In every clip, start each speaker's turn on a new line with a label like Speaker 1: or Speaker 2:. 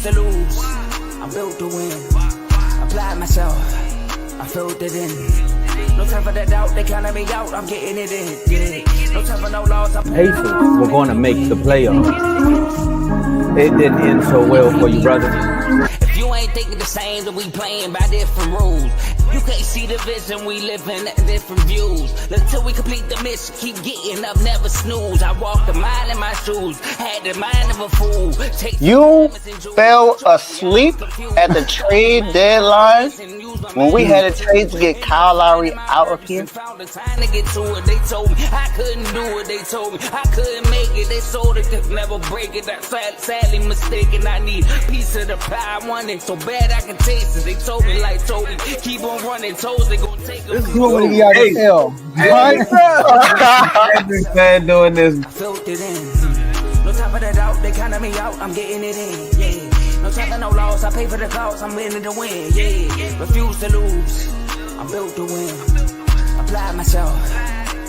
Speaker 1: to lose. I'm built to win. Applied myself. I filled it in. No time for that doubt. They counted me out. I'm getting it in. Yeah. No time for no loss.
Speaker 2: Pacers were going to make the playoffs. It didn't end so well for you, brother.
Speaker 1: If you ain't thinking the same, then we playing by different rules. You can't see the vision, we living at different views. Until we complete the mission, keep getting up, never snooze. I walked a mile in my shoes, had the mind of a fool.
Speaker 3: You fell asleep at the trade deadline when we had a trade to get Kyle Lowry out of here.
Speaker 1: They told me I couldn't do it. They told me I couldn't make it. They sold it, could never break it. That's sadly mistaken. I need a piece of the pie. I want it so bad I can taste it. They told me like told me keep on running toes. They gonna take
Speaker 4: this is what we got to tell.
Speaker 2: Every fan doing this.
Speaker 1: I filled it in. No time for that doubt. They counted me out. I'm getting it in. Yeah. No time for no loss. I pay for the cost. I'm winning to win. Yeah. Refuse to lose. I'm built to win. Apply myself.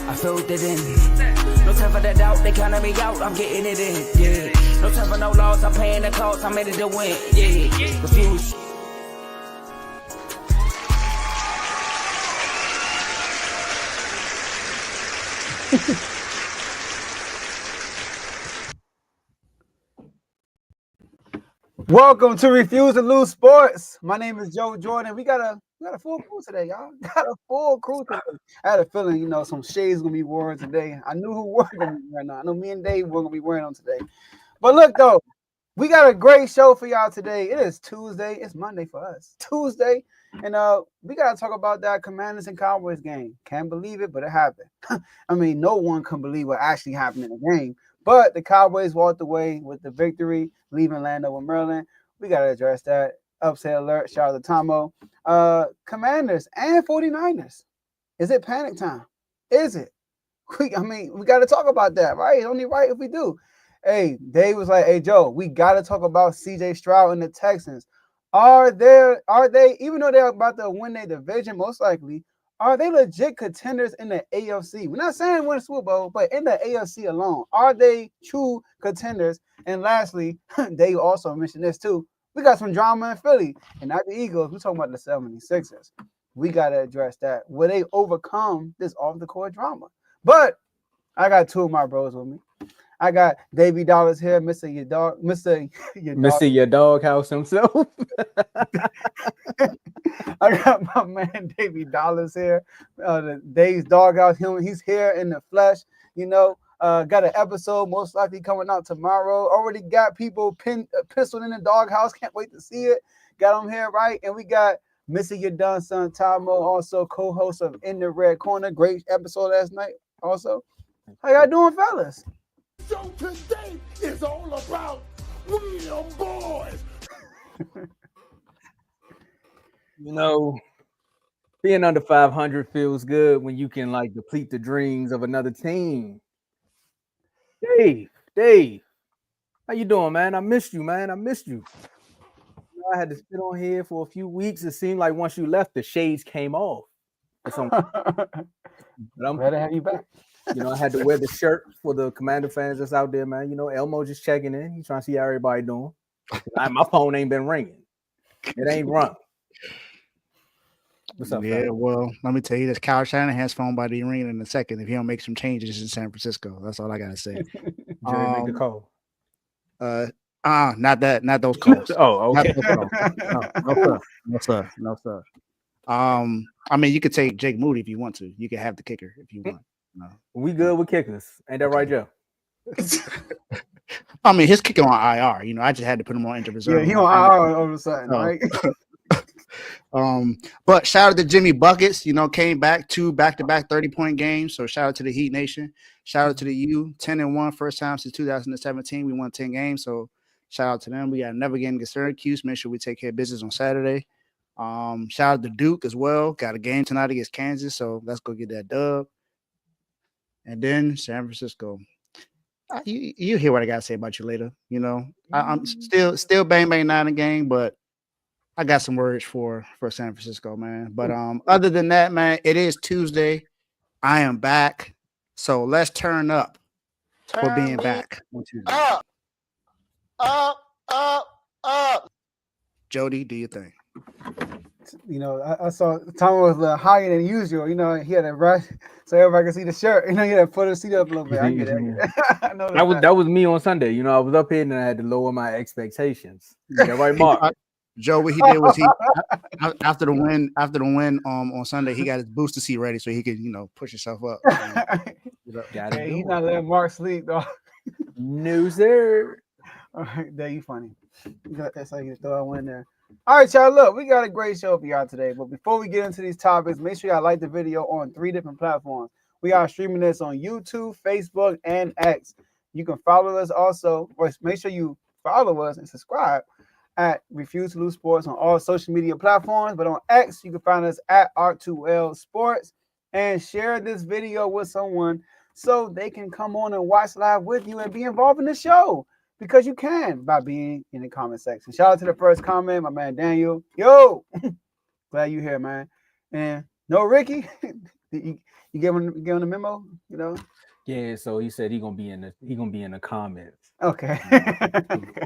Speaker 1: I filled it in. No time for that doubt. They counted me out. I'm getting it in. Yeah. No time for no loss. I'm paying the cost. I'm in it to win. Yeah. Refuse.
Speaker 4: Welcome to Refuse to Lose Sports. My name is Joe Jordan. We got a full crew today, y'all. Got a full crew today. I had a feeling, some shades gonna be worn today. I knew who were gonna be wearing them. I know me and Dave were gonna be wearing them today. But look though, we got a great show for y'all today. It is Tuesday. It's Monday for us. Tuesday, and we gotta talk about that Commanders and Cowboys game. Can't believe it, but it happened. I mean, no one can believe what actually happened in the game. But the Cowboys walked away with the victory, leaving Landover, Maryland. We got to address that. Upset alert. Shout out to Tomo. Commanders and 49ers. Is it panic time? Is it? We got to talk about that, right? It's only right if we do. Hey, Dave was like, hey, Joe, we got to talk about C.J. Stroud and the Texans. Are they, even though they're about to win their division, most likely, are they legit contenders in the AFC? We're not saying win a Super Bowl, but in the AFC alone, are they true contenders? And lastly, Dave also mentioned this too. We got some drama in Philly, and not the Eagles. We're talking about the 76ers. We got to address that. Will they overcome this off-the-court drama? But I got two of my bros with me. I got Davey Dollars here, Mr. Your
Speaker 2: Doghouse himself.
Speaker 4: I got my man Davey Dollars here. The Dave's Doghouse. He's here in the flesh. Got an episode most likely coming out tomorrow. Already got people pistoled in the doghouse. Can't wait to see it. Got him here, right? And we got Mr. Your Done Son Tomo, also co-host of In the Red Corner. Great episode last night. Also, how y'all doing, fellas?
Speaker 5: So today is all about we them boys.
Speaker 2: Being under 500 feels good when you can deplete the dreams of another team. Dave, how you doing, man? I missed you, man. I had to sit on here for a few weeks. It seemed like once you left, the shades came off. But I'm
Speaker 4: glad to have you back.
Speaker 2: I had to wear the shirt for the Commander fans that's out there, man. Elmo just checking in. He's trying to see how everybody doing. My phone ain't been ringing. It ain't rung. What's up,
Speaker 6: yeah, well, let me tell you this. Kyle Shanahan's phone about to be ringing in a second if he don't make some changes in San Francisco. That's all I got to say.
Speaker 2: Jerry, make the call.
Speaker 6: Not those calls.
Speaker 2: Oh, okay.
Speaker 6: No, sir. You could take Jake Moody if you want to. You can have the kicker if you want. No.
Speaker 2: We good with kickers. Ain't that right, Joe?
Speaker 6: His kicker on IR. I just had to put him on injured reserve.
Speaker 4: Yeah, he on IR all of a sudden, right?
Speaker 6: But shout out to Jimmy Buckets. Came back 2 back-to-back 30-point games. So shout out to the Heat Nation. Shout out to the U. 10-1, first time since 2017. We won 10 games. So shout out to them. We got another game against Syracuse. Make sure we take care of business on Saturday. Shout out to Duke as well. Got a game tonight against Kansas. So let's go get that dub. And then San Francisco. You hear what I got to say about you later. I'm still bang 9 a game, but I got some words for San Francisco, man. But other than that, man, it is Tuesday. I am back. So let's turn up for being back on Tuesday.
Speaker 3: Up.
Speaker 6: Jody, do your thing.
Speaker 4: You know, I saw Tom was a little higher than usual. You know, he had to rush so everybody can see the shirt. You know, he had to put his seat up a little bit. I get it. I know
Speaker 2: That was me on Sunday. You know, I was up here and I had to lower my expectations. You got right, Mark.
Speaker 6: Joe, what he did was he after the win on Sunday, he got his booster seat ready so he could, you know, push himself up.
Speaker 4: Hey, he's not letting Mark sleep though.
Speaker 2: No, sir.
Speaker 4: All right, there you funny. That's how you throw one in there. All right, y'all. Look, we got a great show for y'all today. But before we get into these topics, make sure y'all like the video on 3 different platforms. We are streaming this on YouTube, Facebook, and X. You can follow us also. Make sure you follow us and subscribe at Refuse to Lose Sports on all social media platforms. But on X, you can find us at R2L Sports. And share this video with someone so they can come on and watch live with you and be involved in the show. Because you can by being in the comment section. Shout out to the first comment, my man Daniel. Yo, glad you here, man. And no, Ricky, you give him the memo, you know?
Speaker 2: Yeah, so he said he gonna be in the comments.
Speaker 4: Okay.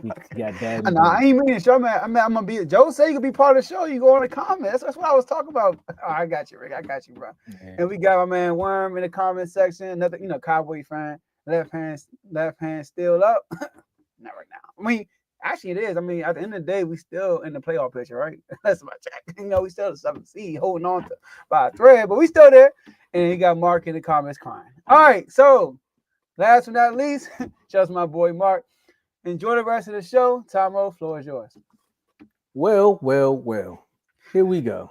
Speaker 2: We got that.
Speaker 4: No, I ain't mean to show, man. I'm gonna be. Joe say you can be part of the show. You go in the comments. That's what I was talking about. Oh, I got you, Rick. I got you, bro. Yeah. And we got my man Worm in the comment section. Another, Cowboy fan. Left hand still up. Not right now. I mean, actually, it is. I mean, at the end of the day, we still in the playoff picture, right? That's my check. We still the 7th seed, holding on to by a thread, but we still there. And he got Mark in the comments crying. All right, so last but not least, just my boy Mark. Enjoy the rest of the show. Tomo, floor is yours.
Speaker 2: Well. Here we go.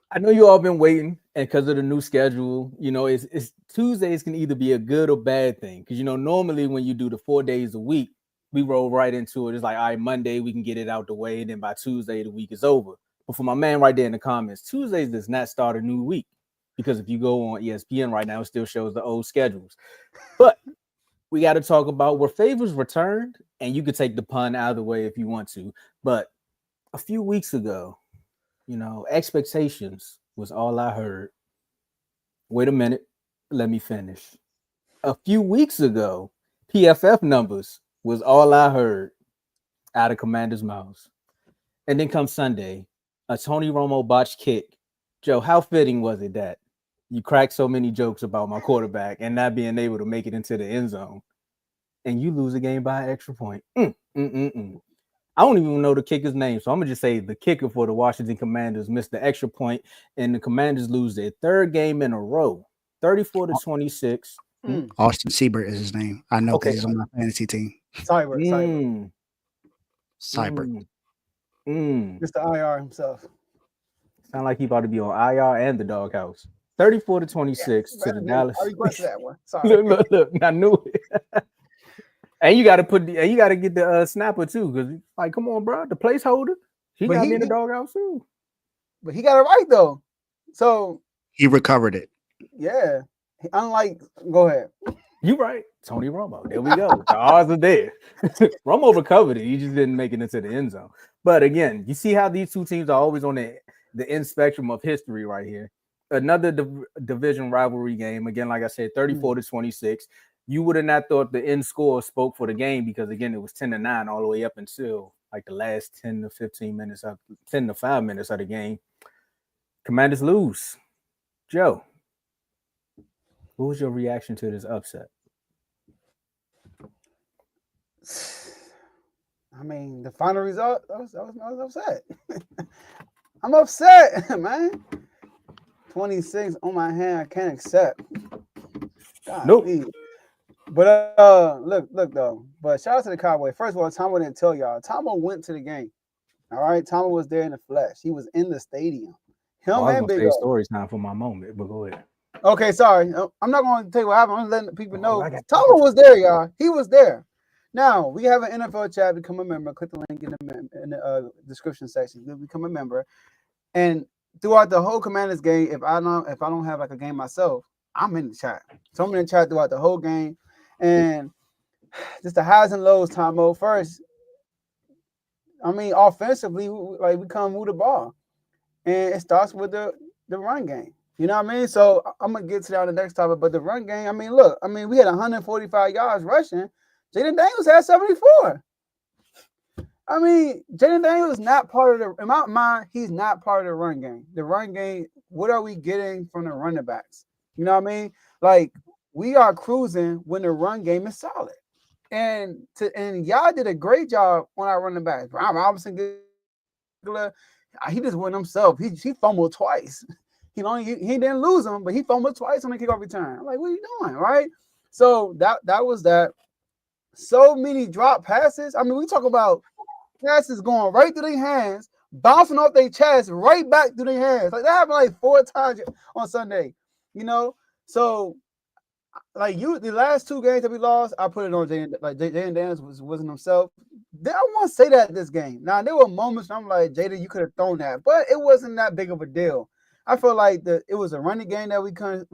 Speaker 2: I know you all been waiting, and because of the new schedule, it's Tuesdays can either be a good or bad thing. Because normally when you do the 4 days a week, we roll right into it. It's like, all right, Monday we can get it out the way, and then by Tuesday the week is over. But for my man right there in the comments, Tuesdays does not start a new week, because if you go on ESPN right now, it still shows the old schedules. But we got to talk about where favors returned, and you could take the pun either way if you want to. But a few weeks ago, expectations was all I heard. Wait a minute, let me finish. A few weeks ago, PFF numbers was all I heard out of Commanders' mouths. And then comes Sunday, a Tony Romo botched kick. Joe, how fitting was it that you cracked so many jokes about my quarterback and not being able to make it into the end zone, and you lose a game by an extra point? I don't even know the kicker's name, so I'm going to just say the kicker for the Washington Commanders missed the extra point, and the Commanders lose their 3rd game in a row, 34-26.
Speaker 6: Austin Seibert is his name. I know because he's on my fantasy team.
Speaker 4: Seibert.
Speaker 2: Mr.
Speaker 4: IR himself.
Speaker 2: Sound like he about to be on IR and the doghouse. 34-26 to the Dallas.
Speaker 4: I requested that one. Sorry.
Speaker 2: Look, I knew it. And you got to get the snapper too, because like, come on, bro, the placeholder. He got me in the doghouse too.
Speaker 4: But he got it right though. So
Speaker 6: he recovered it.
Speaker 4: Yeah. Go ahead.
Speaker 2: You right, Tony Romo. There we go. The odds are there. Romo recovered it. He just didn't make it into the end zone. But again, you see how these two teams are always on the end spectrum of history right here. Another division rivalry game. Again, like I said, 34-26. You would have not thought the end score spoke for the game, because again, it was 10-9 all the way up until like the last 10 to 15 minutes, 10 to 5 minutes of the game. Commanders lose. Joe, what was your reaction to this upset?
Speaker 4: I mean, the final result, I was upset. I'm upset, man. 26 on my hand, I can't accept. God,
Speaker 2: nope.
Speaker 4: Please. But look though. But shout out to the Cowboys. First of all, Tomo didn't tell y'all. Tomo went to the game. All right, Tomo was there in the flesh. He was in the stadium.
Speaker 2: I was gonna say story time for my moment, but go ahead.
Speaker 4: Okay, sorry. I'm not going to tell you what happened. I'm letting people know. Tomo was there, y'all. He was there. Now, we have an NFL chat. Become a member. Click the link in the description section. You'll become a member. And throughout the whole Commanders game, if I don't have like a game myself, I'm in the chat. So I'm in the chat throughout the whole game. And just the highs and lows, Tomo. First, I mean, offensively, we come with the ball. And it starts with the run game. You know what I mean? So I'm going to get to that on the next topic. But the run game, we had 145 yards rushing. Jaden Daniels had 74. I mean, Jaden Daniels is not part of the. In my mind, he's not part of the run game. The run game. What are we getting from the running backs? You know what I mean? Like we are cruising when the run game is solid. And y'all did a great job on our running backs. Brian Robinson, he just won himself. He fumbled twice. He didn't lose him, but he fumbled twice on the kickoff return. I'm like, what are you doing, right? So that was that. So many drop passes. I mean, we talk about passes going right through their hands, bouncing off their chest, right back through their hands. Like that happened like 4 times on Sunday, you know. So, like the last 2 games that we lost, I put it on Jaden. Like Jaden Daniels wasn't himself. I want to say that this game. Now there were moments where I'm like, Jaden, you could have thrown that, but it wasn't that big of a deal. I feel like it was a running game that we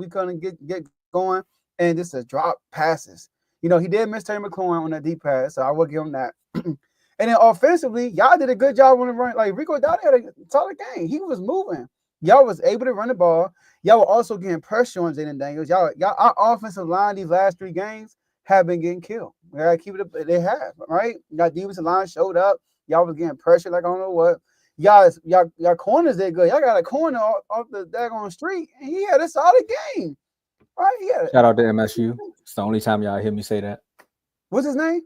Speaker 4: couldn't get going, and just a drop passes. You know, he did miss Terry McLaurin on that deep pass, so I will give him that. And then offensively, y'all did a good job on the run. Like Rico Dowdle had a solid game. He was moving. Y'all was able to run the ball. Y'all were also getting pressure on Jaden Daniels. Y'all, our offensive line these last 3 games have been getting killed. We gotta keep it up. They have, right? Y'all defensive line showed up. Y'all was getting pressure like I don't know what. Y'all corners did good. Y'all got a corner off the daggone street, and he had a solid game. Right?
Speaker 2: Shout out to MSU. It's the only time y'all hear me say that.
Speaker 4: What's his name?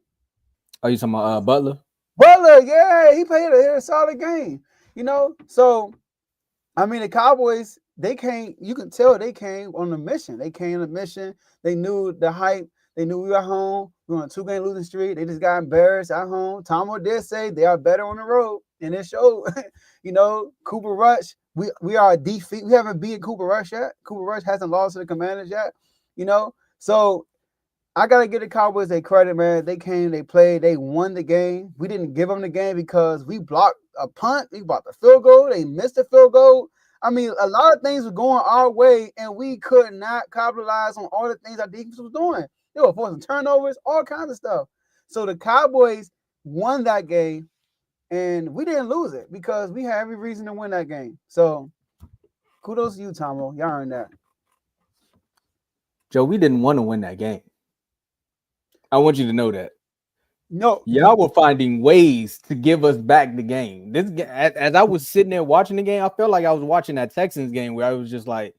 Speaker 2: Oh, you talking about Butler?
Speaker 4: Butler, yeah, he played a solid game. You know, so I mean the Cowboys, they came. You can tell they came on a mission. They came on a mission. They knew the hype. They knew we were home. We were on a 2-game losing streak. They just got embarrassed at home. Tomo did say they are better on the road, and it showed. You know, Cooper Rush. We are a defeat. We haven't beaten Cooper Rush yet. Cooper Rush hasn't lost to the Commanders yet. You know, so I gotta give the Cowboys their credit, man. They came, they played, they won the game. We didn't give them the game because we blocked a punt, we blocked the field goal, they missed the field goal. I mean, a lot of things were going our way, and we could not capitalize on all the things our defense was doing. They were forcing turnovers, all kinds of stuff. So the Cowboys won that game, and we didn't lose it because we had every reason to win that game. So kudos to you, Tomo. Y'all earned that.
Speaker 2: Joe, we didn't want to win that game. I want you to know that.
Speaker 4: No,
Speaker 2: y'all were finding ways to give us back the game. As I was sitting there watching the game, I felt like I was watching that Texans game where I was just like,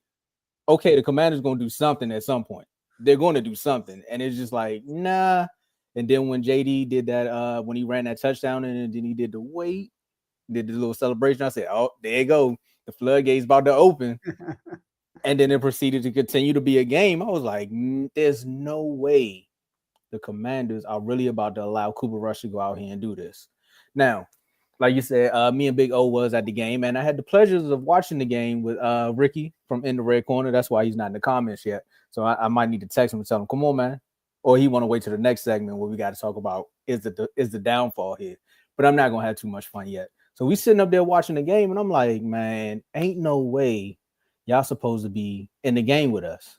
Speaker 2: okay, the Commanders going to do something at some point. They're going to do something. And it's just like, nah. And then when JD did that, when he ran that touchdown and then he did the little celebration, I said, oh, there you go. The floodgates about to open. And then it proceeded to continue to be a game. I was like, there's no way the Commanders are really about to allow Cooper Rush to go out here and do this. Now, like you said, me and Big O was at the game, and I had the pleasures of watching the game with Ricky from In the Red Corner. That's why he's not in the comments yet. So I might need to text him and tell him, come on, man. Or he want to wait to the next segment where we got to talk about is the downfall here. But I'm not going to have too much fun yet. So we sitting up there watching the game, and I'm like, man, ain't no way y'all supposed to be in the game with us.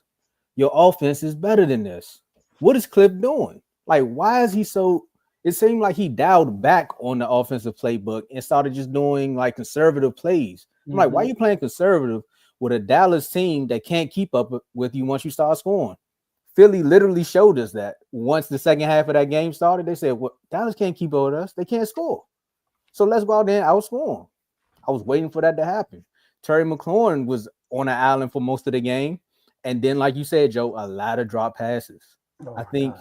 Speaker 2: Your offense is better than this. What is Cliff doing? Like, why is he so? It seemed like he dialed back on the offensive playbook and started just doing like conservative plays. I'm like, why are you playing conservative with a Dallas team that can't keep up with you once you start scoring? Philly literally showed us that once the second half of that game started. They said, well, Dallas can't keep up with us. They can't score. So let's go out there and outscore them. I was waiting for that to happen. Terry McLaurin was on the island for most of the game. And then, like you said, Joe, a lot of drop passes. I think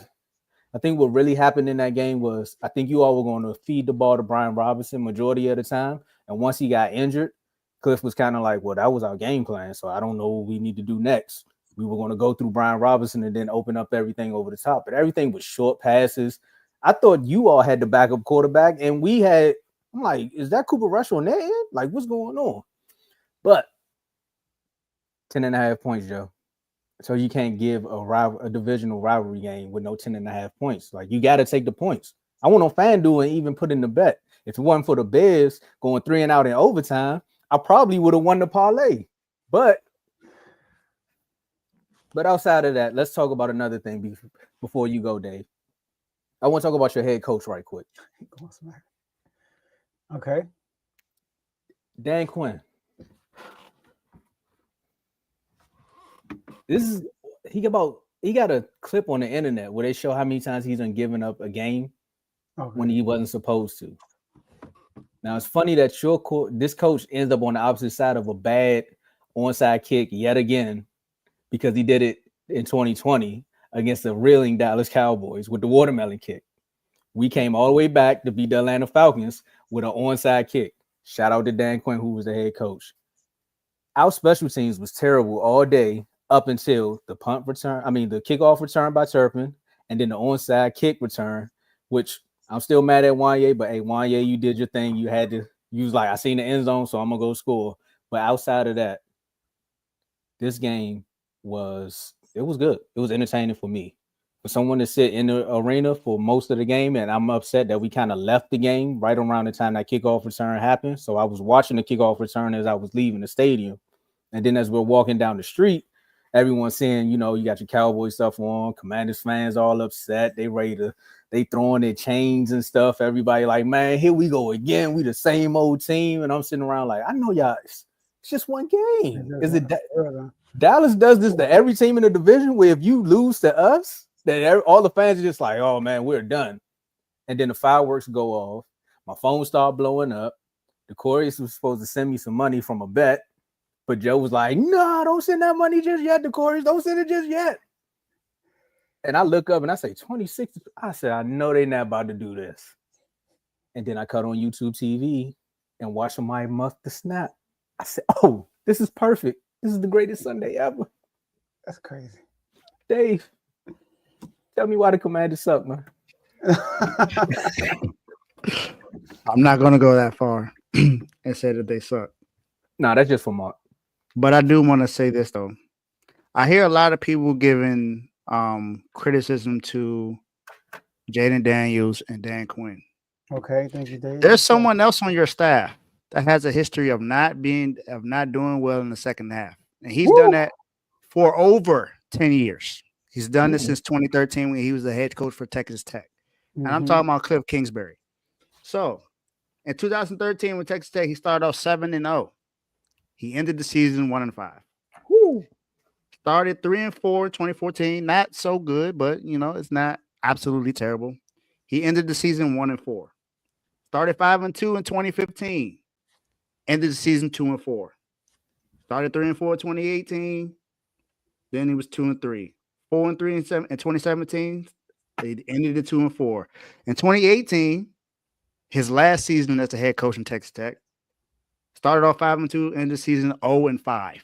Speaker 2: what really happened in that game was I think you all were going to feed the ball to Brian Robinson majority of the time. And once he got injured, Cliff was kind of like, well, that was our game plan. So I don't know what we need to do next. We were going to go through Brian Robinson and then open up everything over the top. But everything was short passes. I thought you all had the backup quarterback. And I'm like, is that Cooper Rush on their end? Like, what's going on? But 10.5 points, Joe. So you can't give a divisional rivalry game with no 10.5 points. Like, you got to take the points. I went on FanDuel and even put in the bet. If it wasn't for the Bears going 3 and out in overtime, I probably would have won the parlay. But outside of that, let's talk about another thing before you go, Dave. I want to talk about your head coach right quick.
Speaker 4: Okay.
Speaker 2: Dan Quinn. He got a clip on the internet where they show how many times he's given up a game when he wasn't supposed to. Now it's funny that this coach ends up on the opposite side of a bad onside kick yet again, because he did it in 2020 against the reeling Dallas Cowboys with the watermelon kick. We came all the way back to beat the Atlanta Falcons with an onside kick. Shout out to Dan Quinn, who was the head coach. Our special teams was terrible all day up until the the kickoff return by Turpin, and then the onside kick return, which I'm still mad at Wanye, but hey, Wanye, you did your thing. You had to use, like, I seen the end zone, so I'm going to go score. But outside of that, this game was good. It was entertaining for me. For someone to sit in the arena for most of the game, and I'm upset that we kind of left the game right around the time that kickoff return happened. So I was watching the kickoff return as I was leaving the stadium. And then as we're walking down the street, everyone's saying, you got your Cowboy stuff on, Commanders fans all upset. They throwing their chains and stuff. Everybody like, man, here we go again. We the same old team. And I'm sitting around like, I know y'all, it's just one game. Is it Dallas does this to every team in the division, where if you lose to us, that all the fans are just like, oh man, we're done. And then the fireworks go off. My phone started blowing up. The Corey's was supposed to send me some money from a bet, but Joe was like, no, don't send that money just yet. The Corey's, don't send it just yet. And I look up and I say 26. I said, I know they're not about to do this. And then I cut on YouTube TV and watch somebody muff the snap. I said, oh, this is perfect. This is the greatest Sunday ever.
Speaker 4: That's crazy.
Speaker 2: Dave, tell me why the Commanders suck, man.
Speaker 6: I'm not going to go that far and say that they suck.
Speaker 2: No, that's just for Mark.
Speaker 6: But I do want to say this, though. I hear a lot of people giving criticism to Jaden Daniels and Dan Quinn.
Speaker 4: Okay, thank you, Dave.
Speaker 6: There's someone else on your staff that has a history of not doing well in the second half. And he's done that for over 10 years. He's done this since 2013 when he was the head coach for Texas Tech. And I'm talking about Cliff Kingsbury. So in 2013 with Texas Tech, he started off 7-0. He ended the season 1-5. Started 3-4 in 2014. Not so good, but it's not absolutely terrible. He ended the season 1-4. Started 5-2 in 2015. Ended the season 2-4. Started 3-4 in 2018. Then he was 2-3. 4-3 in 2017. They ended it 2-4. In 2018, his last season as a head coach in Texas Tech, started off 5-2, ended the season 0-5.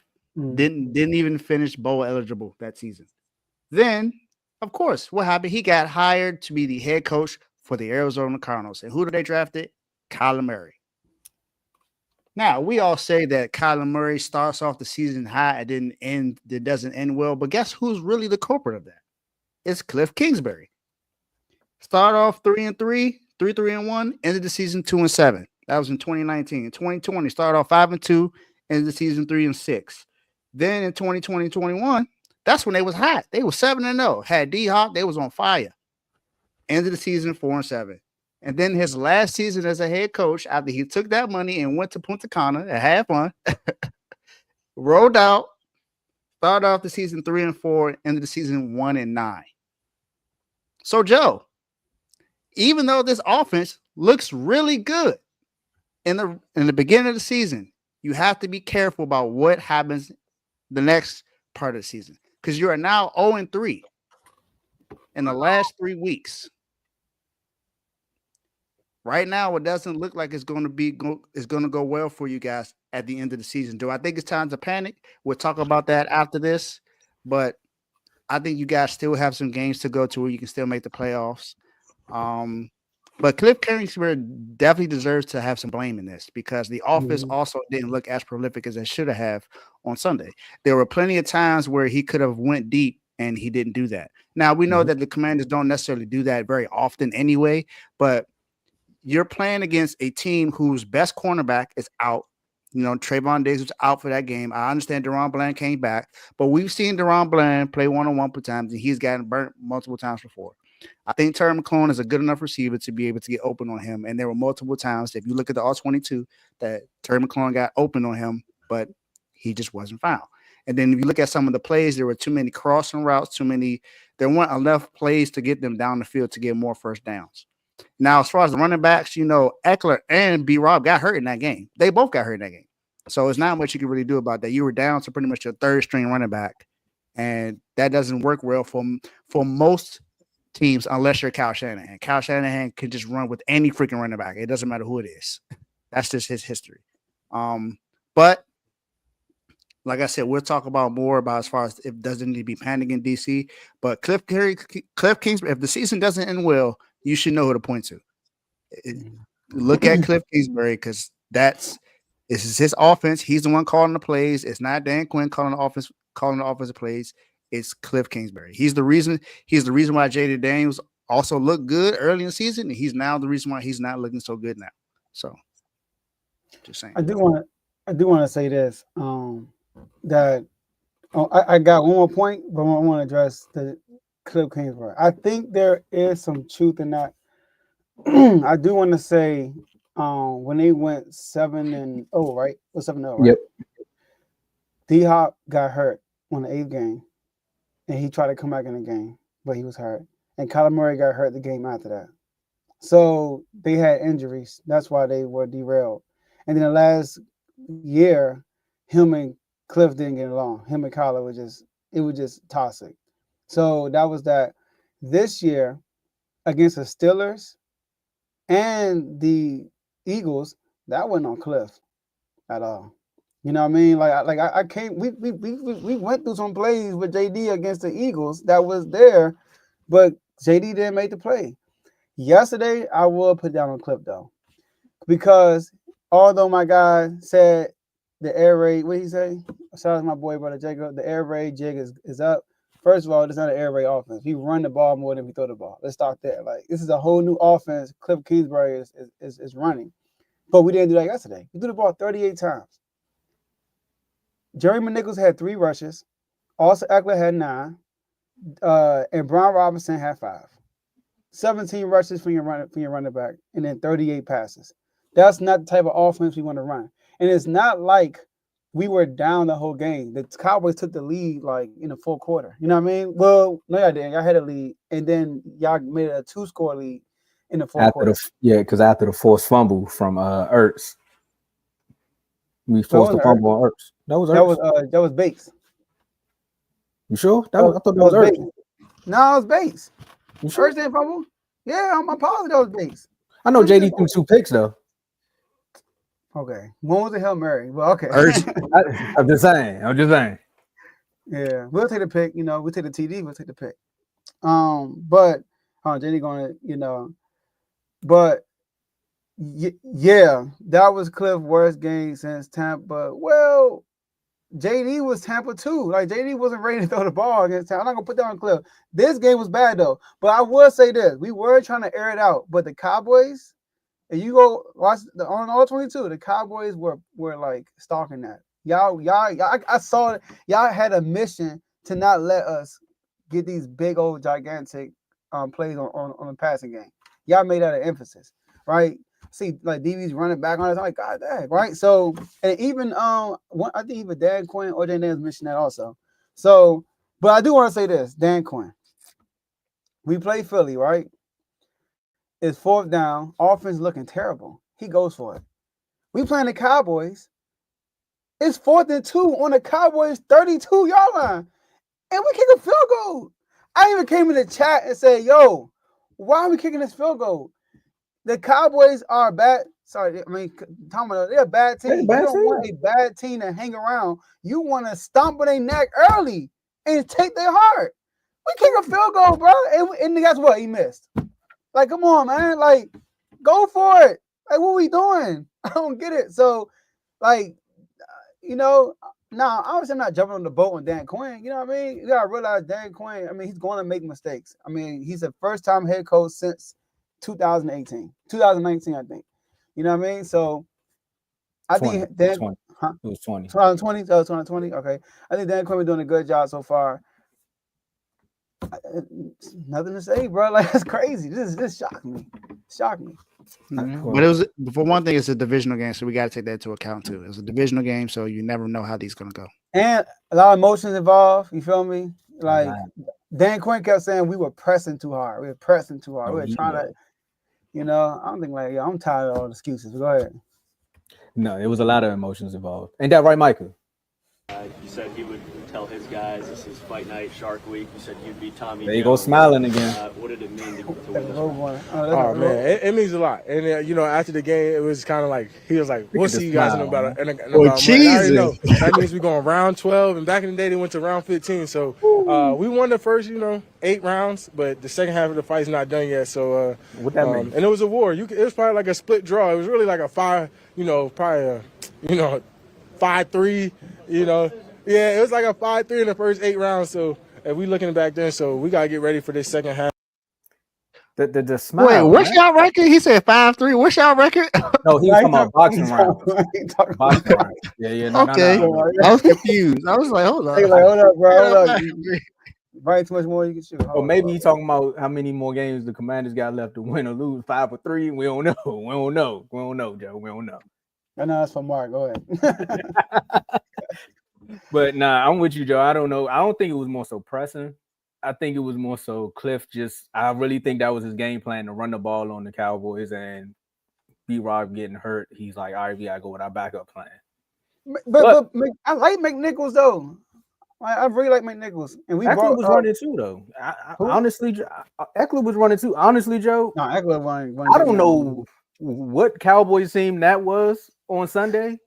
Speaker 6: Didn't even finish bowl eligible that season. Then, of course, what happened? He got hired to be the head coach for the Arizona Cardinals. And who did they draft? Kyler Murray. Now, we all say that Kyler Murray starts off the season high and it doesn't end well. But guess who's really the culprit of that? It's Cliff Kingsbury. Start off 3-3, 3-1, ended the season 2-7. That was in 2019. In 2020, started off 5-2, ended the season 3-6. Then in 2020-21, that's when they was hot. They was 7-0. Had D-Hop, they was on fire. Ended the season 4-7. And then his last season as a head coach, after he took that money and went to Punta Cana and had fun, rolled out, started off the season 3-4, ended the season 1-9. So, Joe, even though this offense looks really good in the beginning of the season, you have to be careful about what happens the next part of the season, because you are now 0-3 in the last 3 weeks. Right now, it doesn't look like it's going to go well for you guys at the end of the season. Do I think it's time to panic? We'll talk about that after this, but I think you guys still have some games to go to where you can still make the playoffs. But Cliff Kingsbury definitely deserves to have some blame in this, because the offense also didn't look as prolific as it should have on Sunday. There were plenty of times where he could have went deep, and he didn't do that. Now, we know that the Commanders don't necessarily do that very often anyway, but you're playing against a team whose best cornerback is out. Trayvon Diggs was out for that game. I understand Deron Bland came back, but we've seen Deron Bland play one-on-one per times, and he's gotten burnt multiple times before. I think Terry McLaurin is a good enough receiver to be able to get open on him, and there were multiple times, if you look at the All-22, that Terry McLaurin got open on him, but he just wasn't found. And then if you look at some of the plays, there were too many crossing routes, there weren't enough plays to get them down the field to get more first downs. Now, as far as the running backs, Eckler and B-Rob got hurt in that game. They both got hurt in that game. So it's not much you can really do about that. You were down to pretty much your third string running back, and that doesn't work well for most teams unless you're Kyle Shanahan. Kyle Shanahan can just run with any freaking running back. It doesn't matter who it is. That's just his history. But like I said, we'll talk about more about as far as if it doesn't need to be panic in DC. But Cliff Kingsbury, if the season doesn't end well, you should know who to point to. Look at Cliff Kingsbury because this is his offense. He's the one calling the plays. It's not Dan Quinn calling the offensive plays. It's Cliff Kingsbury. He's the reason why Jaden Daniels also looked good early in the season, and he's now the reason why he's not looking so good now. So, just saying.
Speaker 4: I do want to say this. That I got one more point, but I want to address the Cliff Kingsbury. I think there is some truth in that. I do want to say when they went 7-0, right? Or 7-0, right?
Speaker 2: Yep.
Speaker 4: D-Hop got hurt on the 8th game, and he tried to come back in the game, but he was hurt. And Kyler Murray got hurt the game after that. So they had injuries. That's why they were derailed. And then the last year, him and Cliff didn't get along. Him and Kyler was just toxic. So that was that. This year, against the Steelers and the Eagles, that wasn't on Cliff at all. You know what I mean? Like I came. We went through some plays with JD against the Eagles that was there, but JD didn't make the play. Yesterday, I will put down on Cliff though, because although my guy said the air raid, what did he say? Shout out to my boy, brother Jacob. The air raid jig is up. First of all, it's not an air raid offense. We run the ball more than we throw the ball. Let's start there. Like, this is a whole new offense Cliff Kingsbury is running. But we didn't do that yesterday. We threw the ball 38 times. Jerry McNichols had 3 rushes. Also, Eckler had 9. And Brian Robinson had 5. 17 rushes for your running back, and then 38 passes. That's not the type of offense we want to run. And it's not like we were down the whole game. The Cowboys took the lead like in the fourth quarter. You know what I mean? Well, no, y'all didn't. Y'all had a lead, and then y'all made it a 2-score lead in the fourth quarter.
Speaker 2: Because after the forced fumble from Ertz, we forced the fumble on Ertz. That was Bates. You sure? I thought that was Ertz.
Speaker 4: No, it was Bates.
Speaker 2: You sure?
Speaker 4: Ertz didn't fumble? Yeah, I'm positive that was Bates.
Speaker 2: I know JD threw 2 picks though.
Speaker 4: Okay. One was a Hail Mary. Well, okay.
Speaker 2: I'm just saying.
Speaker 4: Yeah, we'll take the pick. We'll take the TD. We'll take the pick. But JD going but yeah, that was Cliff's worst game since Tampa. Well, JD was Tampa too. Like, JD wasn't ready to throw the ball against Tampa. I'm not gonna put that on Cliff. This game was bad though. But I will say this: we were trying to air it out, but the Cowboys. And you go watch on all 22, the Cowboys were like stalking that. Y'all, I saw it. Y'all had a mission to not let us get these big old gigantic plays on the passing game. Y'all made that an emphasis, right? See, like DB's running back on us. I'm like, God dang, right? So, and even I think even Dan Quinn or Dan Daniels mentioned that also. So, but I do want to say this, Dan Quinn. We play Philly, right? It's 4th down. Offense looking terrible. He goes for it. We playing the Cowboys. It's 4th and 2 on the Cowboys 32-yard line. And we kick a field goal. I even came in the chat and said, yo, why are we kicking this field goal? The Cowboys are bad. Sorry, Tomo, they're a bad team. You don't want a bad team to hang around. You want to stomp on their neck early and take their heart. We kick a field goal, bro. And guess what? He missed. Like, come on, man. Like, go for it. Like, what are we doing? I don't get it. So, like, now, obviously I'm not jumping on the boat on Dan Quinn. You know what I mean? You got to realize Dan Quinn, he's going to make mistakes. He's a first-time head coach since 2019, I think. You know what I mean? So, I think Dan – Huh?
Speaker 2: It was 20.
Speaker 4: 2020? Oh, 2020? Okay. I think Dan Quinn was doing a good job so far. Nothing to say, bro. Like, that's crazy. This shocked me.
Speaker 6: Mm-hmm. But it was, for one thing, it's a divisional game, so we got to take that into account too. It's a divisional game, so you never know how these gonna go.
Speaker 4: And a lot of emotions involved. You feel me? Like, Dan Quinn kept saying we were pressing too hard. We were trying to. You know, I'm thinking like, I'm tired of all the excuses. Go ahead.
Speaker 2: No, it was a lot of emotions involved. Ain't that right, Michael?
Speaker 7: You said he would tell his guys this is fight night, Shark Week. You said you'd be Tommy
Speaker 2: There you
Speaker 7: Jones.
Speaker 2: go, smiling again.
Speaker 7: What did it mean to win
Speaker 4: That's
Speaker 7: this
Speaker 4: a
Speaker 7: round?
Speaker 4: one.
Speaker 8: Oh man, it means a lot. And you know, after the game, it was kind of like he was like, "We'll
Speaker 2: at
Speaker 8: see
Speaker 2: the
Speaker 8: you guys in
Speaker 2: smile,
Speaker 8: about a
Speaker 6: Oh,
Speaker 8: month." I already know
Speaker 6: Jesus.
Speaker 8: that means we're going round 12. And back in the day, they went to round 15. So we won the first, 8 rounds, but the second half of the fight's not done yet. So
Speaker 2: What that mean?
Speaker 8: and it was a war. It was probably like a split draw. It was really like a 5, probably a 5-3. Yeah, it was like a 5-3 in the first 8 rounds. So if we looking back then, so we gotta get ready for this second half.
Speaker 2: The smile.
Speaker 6: Wait, what's
Speaker 2: man.
Speaker 6: y'all record? He said 5-3. What's y'all record?
Speaker 2: No, he was talking about boxing rounds.
Speaker 4: rounds.
Speaker 2: Boxing rounds. Yeah. No,
Speaker 6: Okay.
Speaker 2: no.
Speaker 6: I was confused. I was like, hold on.
Speaker 4: Like, hold up, bro. Hold up. Right, too much more you can shoot.
Speaker 2: Or maybe he's talking about how many more games the Commanders got left to win or lose. 5 or 3. We don't know. We don't know, Joe. We don't know.
Speaker 4: I know that's for Mark. Go ahead.
Speaker 2: But nah, I'm with you, Joe. I don't know. I don't think it was more so pressing. I think it was more so Cliff I really think that was his game plan to run the ball on the Cowboys, and B-Rob getting hurt. He's like, all right, we gotta go with our backup plan.
Speaker 4: But I like McNichols though. I really like McNichols, and we
Speaker 2: Eckler was running too, though. Honestly, Eckler was running too. Honestly, Joe,
Speaker 4: No, Eckler running.
Speaker 2: I don't know what Cowboys team that was on Sunday.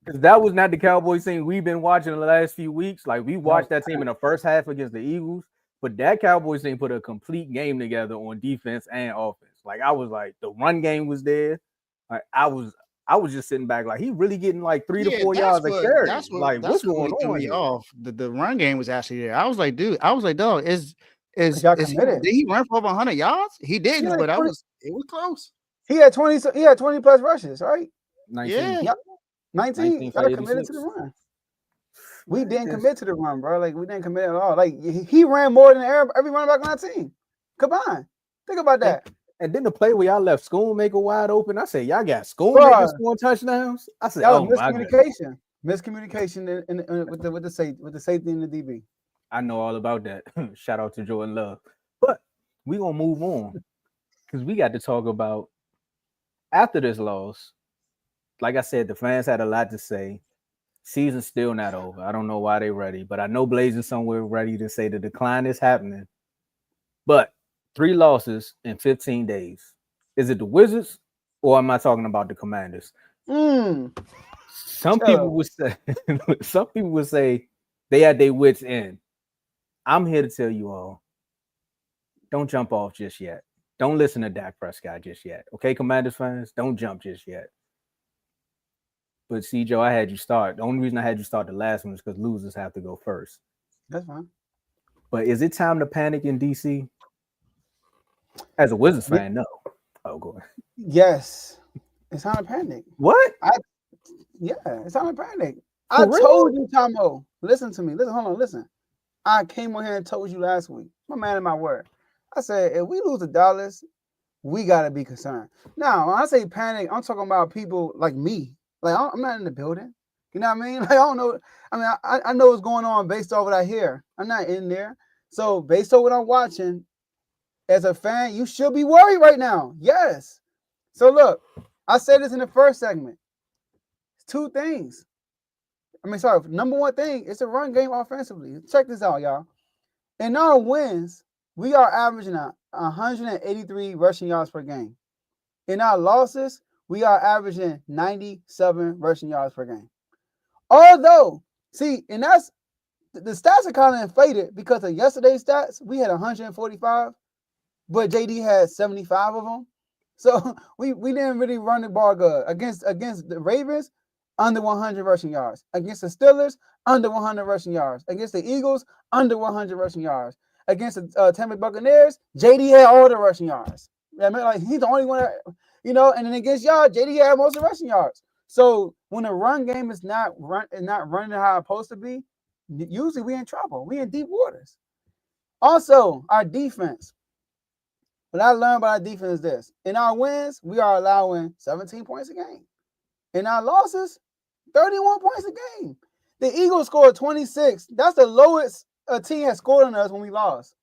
Speaker 2: Because that was not the Cowboys team we've been watching the last few weeks. Like, we watched that team in the first half against the Eagles, but that Cowboys team put a complete game together on defense and offense. Like, I was like, the run game was there. Like, I was just sitting back, like, he really getting like 3 to 4 yards a carry. Like, what's going on here?
Speaker 6: Off. The run game was actually there. I was like, dog, did he run for over 100 yards? He didn't, but it was close.
Speaker 4: He had 20 plus rushes, right?
Speaker 2: 19.
Speaker 4: Yeah. 19. Got committed to the run. We didn't commit to the run, bro. Like, we didn't commit at all. Like, he ran more than every running back on our team. Combined. Think about that.
Speaker 2: And then the play where y'all left Schoonmaker wide open, I said, y'all got Schoonmaker scoring touchdowns. I said,
Speaker 4: that was miscommunication. Miscommunication with the safety and the DB.
Speaker 2: I know all about that. Shout out to Jordan Love. But we're gonna move on because we got to talk about after this loss. Like I said, the fans had a lot to say. Season's still not over. I don't know why they're ready, but I know Blazing somewhere ready to say the decline is happening. But 3 losses in 15 days. Is it the Wizards or am I talking about the Commanders? Some people would say they had their wits end. I'm here to tell you all, don't jump off just yet. Don't listen to Dak Prescott just yet. Okay, Commanders fans, don't jump just yet. But see, Joe, I had you start. The only reason I had you start the last one is because losers have to go first.
Speaker 4: That's fine.
Speaker 2: But is it time to panic in DC? As a Wizards fan, no. Oh, go ahead.
Speaker 4: Yes. It's time to panic.
Speaker 2: What?
Speaker 4: It's time to panic. I told you, Tomo. Listen to me. Listen. I came on here and told you last week. My man in my word. I said, if we lose the Dallas, we got to be concerned. Now, when I say panic, I'm talking about people like me. Like, I'm not in the building. You know what I mean? Like, I don't know. I mean, I know what's going on based off what I hear. I'm not in there. So, based on what I'm watching, as a fan, you should be worried right now. Yes. So, look, I said this in the first segment. 2 things. Number 1 thing, it's a run game offensively. Check this out, y'all. In our wins, we are averaging 183 rushing yards per game. In our losses, we are averaging 97 rushing yards per game. Although, see, and that's the stats are kind of inflated because of yesterday's stats. We had 145, but JD had 75 of them. So we didn't really run the ball good. Against the Ravens, under 100 rushing yards. Against the Steelers, under 100 rushing yards. Against the Eagles, under 100 rushing yards. Against the Tampa Bay Buccaneers, JD had all the rushing yards. I mean, like, he's the only one that, and then against y'all, JD had most of the rushing yards. So when the run game is not running how it's supposed to be, usually we in trouble. We in deep waters. Also, our defense. What I learned about our defense is this. In our wins, we are allowing 17 points a game. In our losses, 31 points a game. The Eagles scored 26. That's the lowest a team has scored on us when we lost.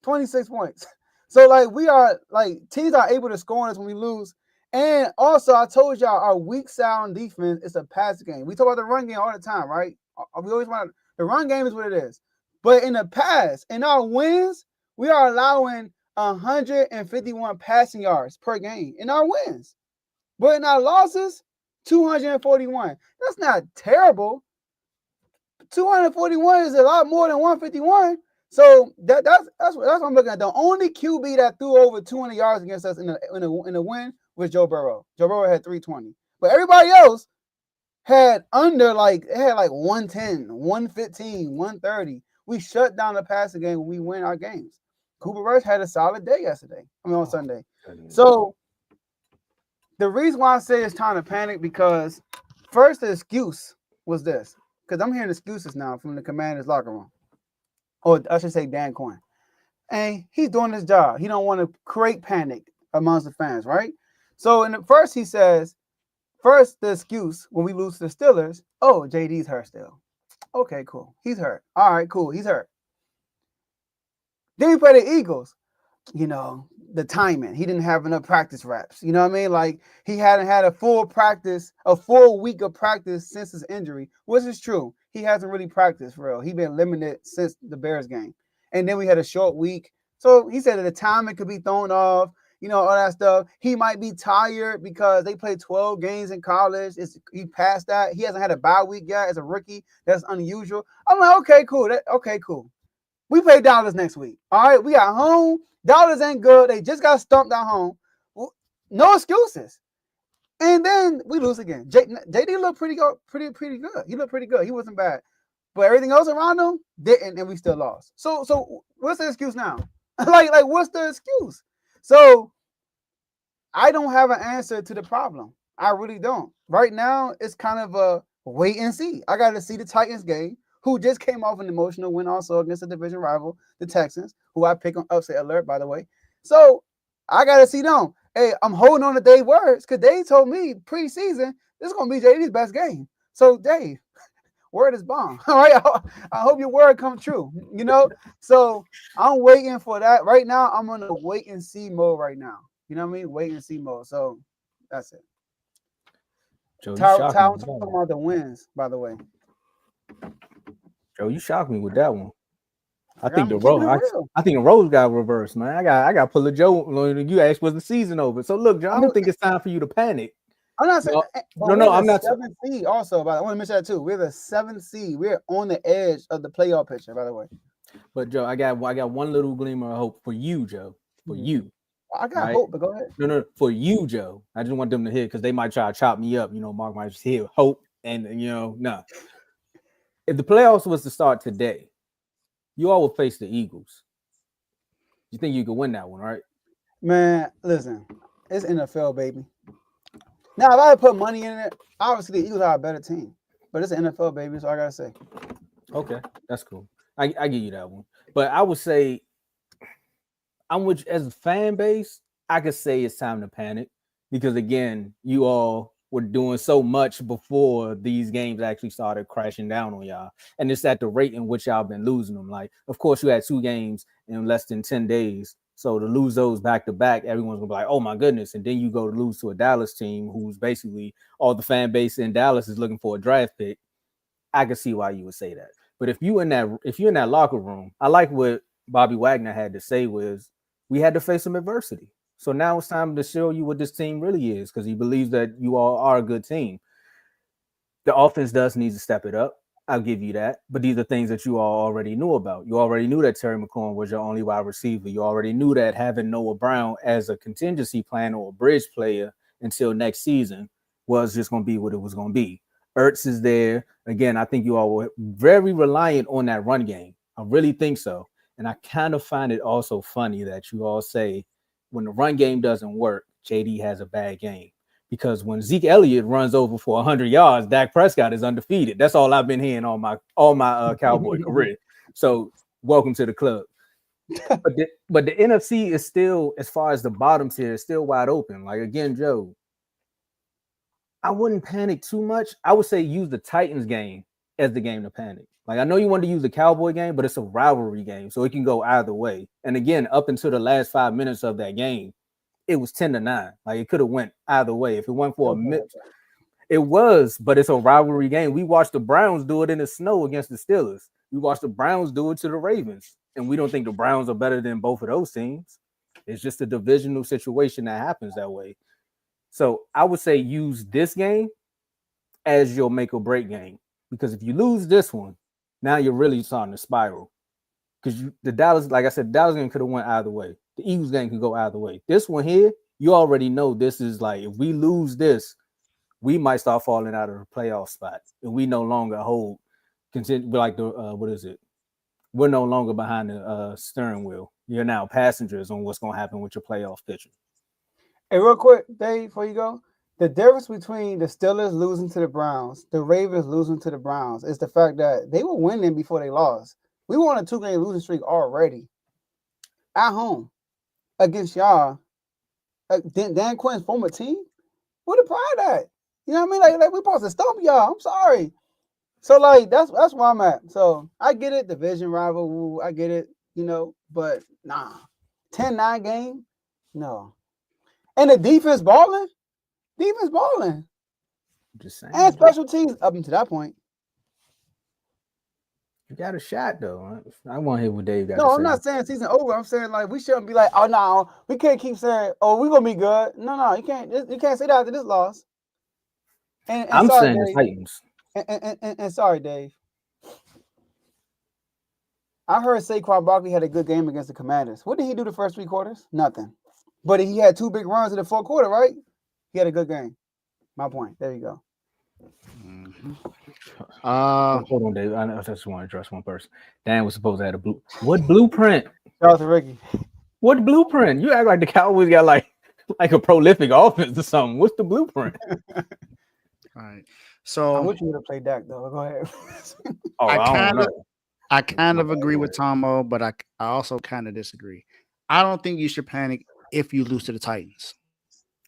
Speaker 4: 26 points. So like we are like teams are able to score on us when we lose. And also, I told y'all our weak sound defense is a pass game. We talk about the run game all the time, right? We always want the run game is what it is. But in the pass, in our wins, we are allowing 151 passing yards per game in our wins. But in our losses, 241. That's not terrible. 241 is a lot more than 151. So that's what I'm looking at. The only QB that threw over 200 yards against us in a win was Joe Burrow. Joe Burrow had 320. But everybody else had under like 110, 115, 130. We shut down the passing game when we win our games. Cooper Rush had a solid day yesterday. On Sunday. So the reason why I say it's time to panic because first the excuse was this. Because I'm hearing excuses now from the Commanders locker room. Or I should say Dan Quinn. And he's doing his job. He don't want to create panic amongst the fans, right? So first he says, the excuse when we lose to the Steelers, oh, JD's hurt still. Okay, cool. He's hurt. All right, cool. He's hurt. Then we play the Eagles. You know, the timing. He didn't have enough practice reps. You know what I mean? Like he hadn't had a full week of practice since his injury, which is true. He hasn't really practiced for real. He's been limited since the Bears game. And then we had a short week. So he said at the time it could be thrown off, you know, all that stuff. He might be tired because they played 12 games in college. He passed that. He hasn't had a bye week yet as a rookie. That's unusual. I'm like, okay, cool. Cool. We play Dallas next week. All right, we got home. Dallas ain't good. They just got stumped at home. No excuses. And then we lose again. JD looked pretty good. He looked pretty good. He wasn't bad. But everything else around him didn't, and we still lost. So what's the excuse now? like what's the excuse? So I don't have an answer to the problem. I really don't. Right now, it's kind of a wait and see. I got to see the Titans game, who just came off an emotional win also against a division rival, the Texans, who I pick on upset alert, by the way. So I got to see them. Hey, I'm holding on to Dave's words because Dave told me preseason this is going to be JD's best game. So, Dave, word is bomb. All right, I hope your word comes true, you know? So I'm waiting for that. Right now, I'm on a wait and see mode right now. You know what I mean? Wait and see mode. So that's it.
Speaker 2: Joe,
Speaker 4: Talking about the wins, by the way.
Speaker 2: Joe, you shocked me with that one. I think the roles got reversed, man. I got to pull a Joe. You asked, was the season over? So look, Joe, I don't think it's time for you to panic.
Speaker 4: I'm not saying.
Speaker 2: I'm not.
Speaker 4: 7th seed also, but I want to mention that too. We're the 7th seed. We're on the edge of the playoff picture, by the way.
Speaker 2: But Joe, I got one little glimmer of hope for you, Joe. For you.
Speaker 4: I got hope, but go ahead.
Speaker 2: No, for you, Joe. I just want them to hear because they might try to chop me up. You know, Mark might just hear hope, and you know, nah. If the playoffs was to start today, you all would face the Eagles. You think you could win that one, right?
Speaker 4: Man, listen, it's NFL, baby. Now, if I had put money in it, obviously the Eagles are a better team. But it's an NFL, baby, so I gotta say.
Speaker 2: Okay, that's cool. I give you that one. But I would say, as a fan base, I could say it's time to panic because again, you all were doing so much before these games actually started crashing down on y'all, and it's at the rate in which y'all been losing them. Like, of course, you had 2 games in less than 10 days, so to lose those back to back, everyone's gonna be like, "Oh my goodness!" And then you go to lose to a Dallas team who's basically all the fan base in Dallas is looking for a draft pick. I can see why you would say that. But if you're in that locker room, I like what Bobby Wagner had to say was we had to face some adversity. So now it's time to show you what this team really is because he believes that you all are a good team. The offense does need to step it up. I'll give you that. But these are things that you all already knew about. You already knew that Terry McLaurin was your only wide receiver. You already knew that having Noah Brown as a contingency plan or a bridge player until next season was just going to be what it was going to be. Ertz is there. Again, I think you all were very reliant on that run game. I really think so. And I kind of find it also funny that you all say when the run game doesn't work, JD has a bad game. Because when Zeke Elliott runs over for 100 yards, Dak Prescott is undefeated. That's all I've been hearing all my Cowboy career. So welcome to the club. But the NFC is still, as far as the bottom tier, is still wide open. Like, again, Joe, I wouldn't panic too much. I would say use the Titans game as the game to panic. Like, I know you want to use the Cowboy game, but it's a rivalry game, so it can go either way. And again, up until the last 5 minutes of that game, it was 10-9. Like, it could have went either way. If it went for a minute, it was, but it's a rivalry game. We watched the Browns do it in the snow against the Steelers. We watched the Browns do it to the Ravens, and we don't think the Browns are better than both of those teams. It's just a divisional situation that happens that way. So I would say use this game as your make or break game, because if you lose this one, now you're really starting to spiral. Because the Dallas, like I said, the Dallas game could have went either way. The Eagles game could go either way. This one here, you already know this is like, if we lose this, we might start falling out of the playoff spot, and we no longer hold. Like the what is it? We're no longer behind the steering wheel. You're now passengers on what's going to happen with your playoff picture.
Speaker 4: Hey, real quick, Dave, before you go, the difference between the Steelers losing to the Browns, the Ravens losing to the Browns, is the fact that they were winning before they lost. We were on a 2-game losing streak already at home against y'all. Dan Quinn's former team. Where the pride at? You know what I mean? Like we're supposed to stomp y'all. I'm sorry. So like that's where I'm at. So I get it, division rival. I get it, you know, but nah. 10-9 game? No. And the defense balling? Defense balling.
Speaker 2: Just saying.
Speaker 4: And special teams up until that point.
Speaker 2: You got a shot though. I want to hear what Dave got
Speaker 4: No,
Speaker 2: to say.
Speaker 4: I'm not saying season over. I'm saying like we shouldn't be like, oh no, we can't keep saying, oh, we're gonna be good. No, you can't say that after this loss. And
Speaker 2: I'm
Speaker 4: sorry,
Speaker 2: saying
Speaker 4: Dave.
Speaker 2: the Titans.
Speaker 4: And sorry, Dave. I heard Saquon Barkley had a good game against the Commanders. What did he do the first 3 quarters? Nothing. But he had 2 big runs in the 4th quarter, right? He had a good game. My point. There you go.
Speaker 6: Mm-hmm.
Speaker 2: Hold on, Dave. I just want to address one person. Dan was supposed to have what blueprint?
Speaker 4: Shout out to Ricky.
Speaker 2: What blueprint? You act like the Cowboys got like a prolific offense or something. What's the blueprint?
Speaker 6: All right. So
Speaker 4: I wish you would have played Dak though. Go ahead.
Speaker 6: I kind of agree with Tomo, but I also kind of disagree. I don't think you should panic if you lose to the Titans.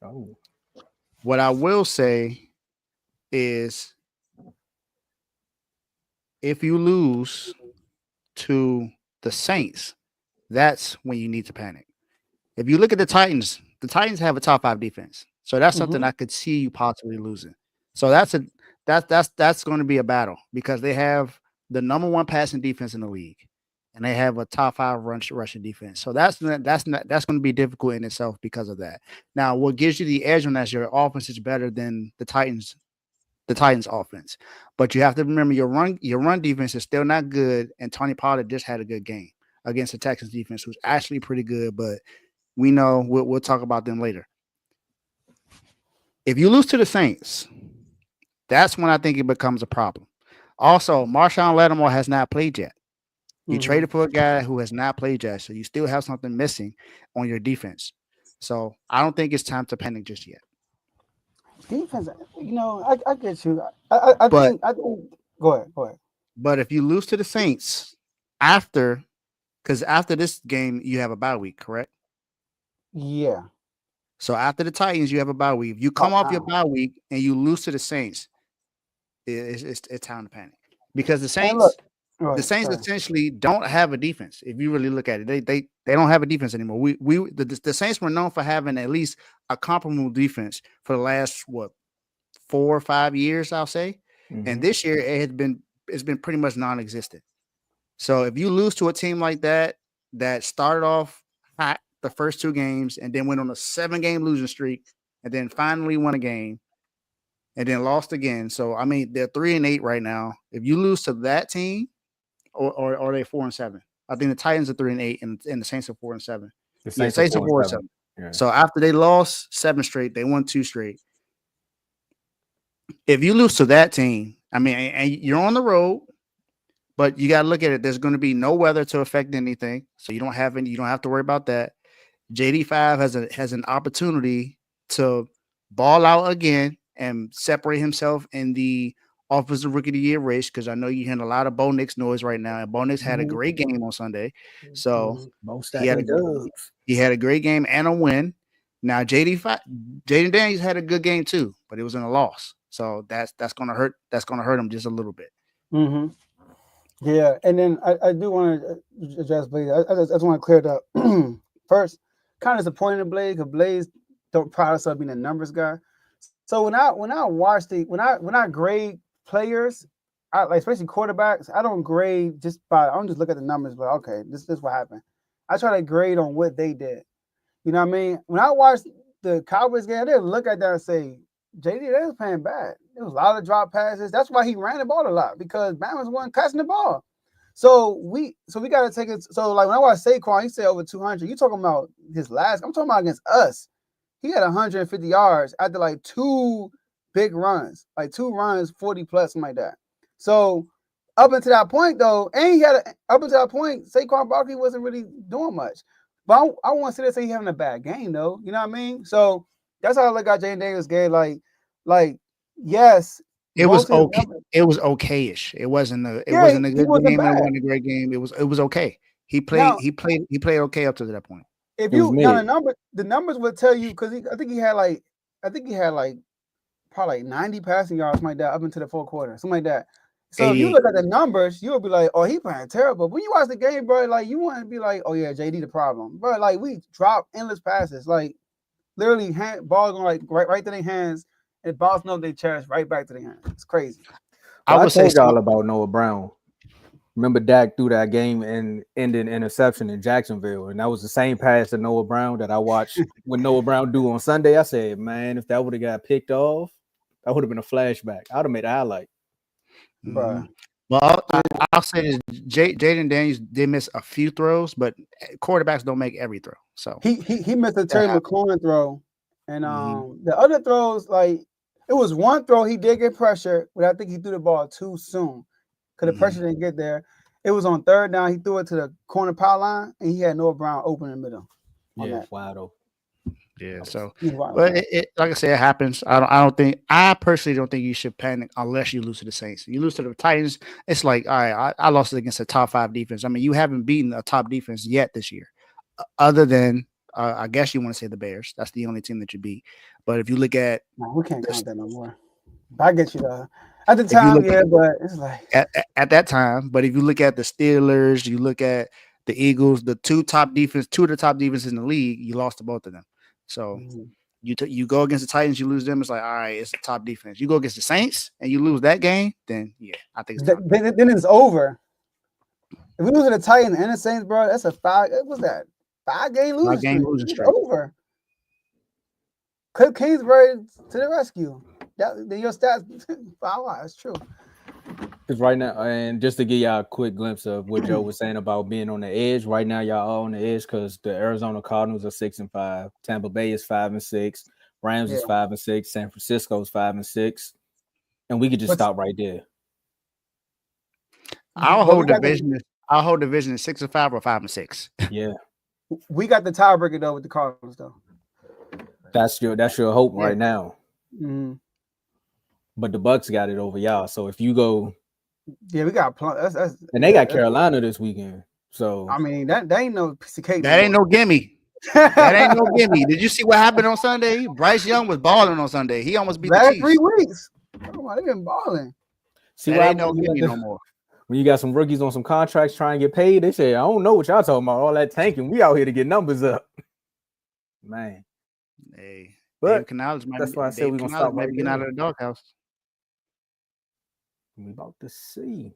Speaker 2: Oh.
Speaker 6: What I will say is if you lose to the Saints, that's when you need to panic. If you look at the Titans have a top 5 defense. So that's something I could see you possibly losing. So that's going to be a battle because they have the number 1 passing defense in the league, and they have a top 5 rushing defense. So that's going to be difficult in itself because of that. Now, what gives you the edge on that is your offense is better than the Titans offense. But you have to remember your run defense is still not good, and Tony Pollard just had a good game against the Texans defense, who's actually pretty good, but we know we'll talk about them later. If you lose to the Saints, that's when I think it becomes a problem. Also, Marshawn Lattimore has not played yet. You traded for a guy who has not played yet, so you still have something missing on your defense. So I don't think it's time to panic just yet.
Speaker 4: Defense, you know, I get you. I think. Go ahead.
Speaker 6: But if you lose to the Saints after this game, you have a bye week, correct?
Speaker 4: Yeah.
Speaker 6: So after the Titans, you have a bye week. If you come off your bye week and you lose to the Saints, it's time to panic because the Saints, essentially don't have a defense. If you really look at it, they don't have a defense anymore. The Saints were known for having at least a comparable defense for the last 4 or 5 years, I'll say. And this year it's been pretty much non-existent. So if you lose to a team like that started off hot the first 2 games and then went on a 7-game losing streak and then finally won a game and then lost again. So I mean they're 3-8 right now. If you lose to that team, or are they 4-7? I think the Titans are 3-8 and the Saints are 4-7. The Saints are 4-7. Yeah. So after they lost 7 straight, they won 2 straight. If you lose to that team, I mean, and you're on the road, but you got to look at it. There's going to be no weather to affect anything, so you don't have to worry about that. JD5 has an opportunity to ball out again and separate himself in the Offensive Rookie of the Year race, because I know you're hearing a lot of Bo Nix noise right now. And Bo Nix had a great game on Sunday. So he had a great game and a win. Now Jaden Daniels had a good game too, but it was in a loss. So that's gonna hurt. That's gonna hurt him just a little bit.
Speaker 4: Mm-hmm. Yeah, and then I do want to address Blaze. I just want to clear it up. First, kind of disappointed in Blaze because Blaze don't pride himself being a numbers guy. So when I watch when I grade players, I like especially quarterbacks, I don't grade just by I don't just look at the numbers, but okay, this is what happened. I try to grade on what they did. You know what I mean? When I watched the Cowboys game, I didn't look at that and say, JD, they was playing bad. There was a lot of drop passes. That's why he ran the ball a lot because Bama's wasn't catching the ball. So we got to take it. So like when I watch Saquon, he said over 200. You talking about his last? I'm talking about against us. He had 150 yards after like 2 big runs, like 2 runs, 40 plus, something like that. So up until that point, though, and up until that point, Saquon Barkley wasn't really doing much. But I want to sit there and say he's having a bad game, though. You know what I mean? So that's how I look at Jaden Daniels' game. Like yes,
Speaker 6: it was okay. It was okayish. It wasn't a good game and it wasn't a great game. It was okay. He played okay up to that point.
Speaker 4: If you now the numbers would tell you because I think he had like probably like 90 passing yards, something like that, up into the fourth quarter, something like that. So if you look at the numbers, you'll be like, oh, he playing terrible. When you watch the game, bro, like you want to be like, oh yeah, JD the problem. Bro, like we drop endless passes, like literally ball going like right to their hands and bouncing up their chest right back to their hands. It's crazy.
Speaker 2: I told y'all about Noah Brown. Remember Dak threw that game and ended interception in Jacksonville, and that was the same pass to Noah Brown that I watched when Noah Brown do on Sunday. I said, man, if that would have got picked off, that would have been a flashback. I would have made a highlight.
Speaker 6: Mm-hmm. Well, I'll say this: Jaden Daniels did miss a few throws, but quarterbacks don't make every throw. So
Speaker 4: he missed a Terry McLaurin throw, and the other throws, like it was one throw he did get pressure, but I think he threw the ball too soon because the pressure didn't get there. It was on third down. He threw it to the corner power line, and he had Noah Brown open in the middle.
Speaker 2: Yeah, wide open.
Speaker 6: Yeah, so but it like I said, it happens. I personally don't think you should panic unless you lose to the Saints. You lose to the Titans, it's like, all right, I lost it against a top 5 defense. I mean, you haven't beaten a top defense yet this year, other than I guess you want to say the Bears. That's the only team that you beat. But if you look at,
Speaker 4: we can't count that no more. I get you though. At the time, but it's like
Speaker 6: at that time. But if you look at the Steelers, you look at the Eagles, two of the top defenses in the league, you lost to both of them. So you go against the Titans, you lose them. It's like, all right, it's the top defense. You go against the Saints and you lose that game, then yeah, I think it's
Speaker 4: then it's over. If we lose to the Titans and the Saints, bro, that's a 5-game losing streak. It's over. Cliff Kingsbury to the rescue. Then your stats, wow, that's true.
Speaker 2: Because right now, and just to give y'all a quick glimpse of what Joe was saying about being on the edge, right now y'all are on the edge because the Arizona Cardinals are 6-5, Tampa Bay is 5-6, Rams is 5-6, San Francisco is 5-6, and we could just stop right there.
Speaker 6: Our whole division is 6-5 or 5-6.
Speaker 2: Yeah,
Speaker 4: we got the tiebreaker though with the Cardinals though.
Speaker 2: That's your hope right now.
Speaker 4: Mm-hmm.
Speaker 2: But the Bucks got it over y'all. So if you go,
Speaker 4: we got
Speaker 2: and they got Carolina this weekend. So
Speaker 4: I mean that ain't no piece of cake.
Speaker 6: That ain't no gimme. That ain't no gimme. Did you see what happened on Sunday? Bryce Young was balling on Sunday. He almost beat the Chiefs.
Speaker 4: 3 weeks. Oh, they've been balling.
Speaker 2: See, that ain't no gimme no more. When you got some rookies on some contracts trying to get paid, they say, I don't know what y'all talking about. All that tanking. We out here to get numbers up. Man.
Speaker 6: Hey.
Speaker 2: But
Speaker 4: that's why I said we're gonna stop
Speaker 6: maybe getting out of the doghouse.
Speaker 2: We about to see.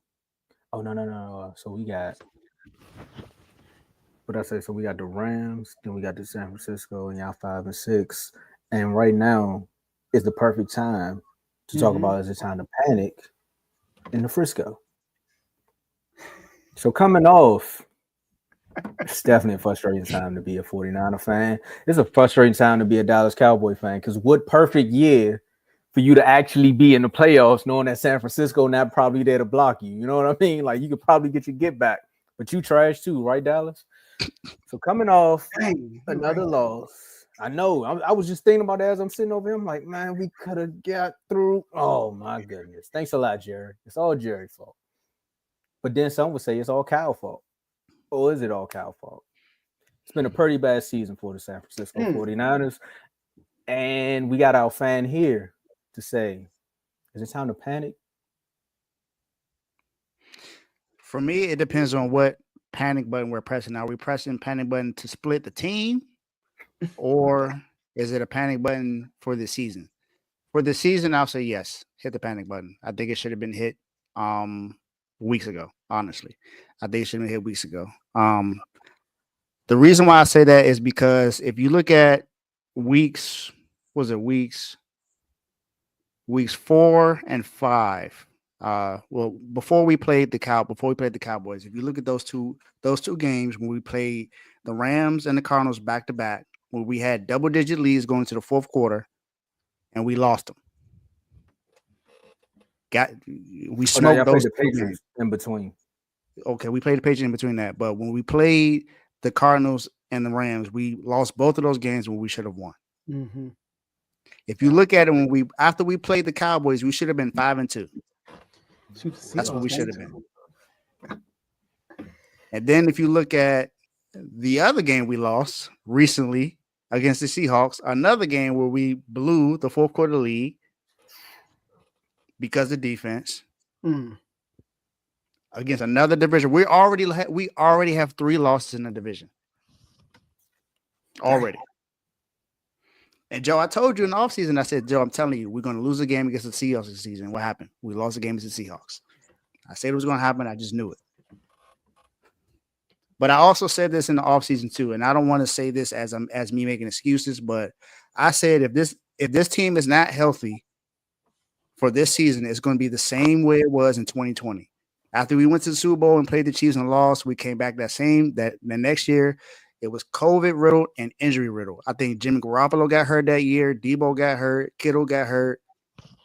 Speaker 2: Oh no. So we got what I say. So we got the Rams, then we got the San Francisco, and y'all 5-6. And right now is the perfect time to talk about is the time to panic in the Frisco. So coming off, it's definitely a frustrating time to be a 49er fan. It's a frustrating time to be a Dallas Cowboy fan because what perfect year for you to actually be in the playoffs knowing that San Francisco not probably there to block you. You know what I mean? Like you could probably get your get back, but you trash too, right, Dallas? So coming off another loss. I know. I was just thinking about that as I'm sitting over here. I'm like, man, we could have got through. Oh my goodness. Thanks a lot, Jerry. It's all Jerry's fault. But then some would say it's all Cal fault. Or is it all Cal fault? It's been a pretty bad season for the San Francisco 49ers. And we got our fan here to say, is it time to panic?
Speaker 6: For me, it depends on what panic button we're pressing. Are we pressing panic button to split the team, or is it a panic button for the season? For the season, I'll say yes. Hit the panic button. I think it should have been hit weeks ago. Honestly, I think it should have been hit weeks ago. The reason why I say that is because if you look at weeks 4 and 5. Well, before we played the Cowboys, if you look at those two games when we played the Rams and the Cardinals back to back, when we had double-digit leads going into the fourth quarter, and we lost them. We smoked those
Speaker 2: the Patriots in between.
Speaker 6: Okay, we played the Patriots in between that, but when we played the Cardinals and the Rams, we lost both of those games when we should have won.
Speaker 4: Mm-hmm.
Speaker 6: If you look at it, after we played the Cowboys, we should have been 5-2. That's what we should have been. And then if you look at the other game we lost recently against the Seahawks, another game where we blew the fourth quarter lead because of defense against another division. We already have 3 losses in the division already. And Joe, I told you in the offseason, I said, Joe, I'm telling you, we're going to lose a game against the Seahawks this season. What happened? We lost a game against the Seahawks. I said it was going to happen. I just knew it. But I also said this in the offseason too, and I don't want to say this as me making excuses, but I said if this team is not healthy for this season, it's going to be the same way it was in 2020. After we went to the Super Bowl and played the Chiefs and lost, we came back the next year. It was COVID riddled and injury riddled. I think Jimmy Garoppolo got hurt that year. Debo got hurt. Kittle got hurt.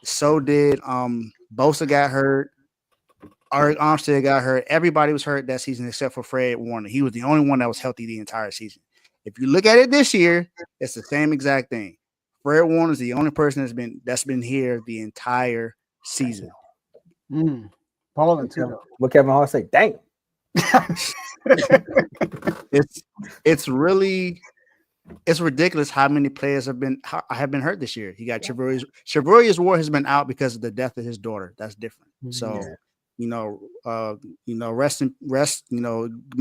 Speaker 6: So did Bosa got hurt. Arik Armstead got hurt. Everybody was hurt that season except for Fred Warner. He was the only one that was healthy the entire season. If you look at it this year, it's the same exact thing. Fred Warner is the only person that's been here the entire season.
Speaker 4: Balling too.
Speaker 2: What Kevin Hart say? Dang.
Speaker 6: It's ridiculous how many players have been hurt this year. You got Charvarius Ward has been out because of the death of his daughter. That's different. So rest. My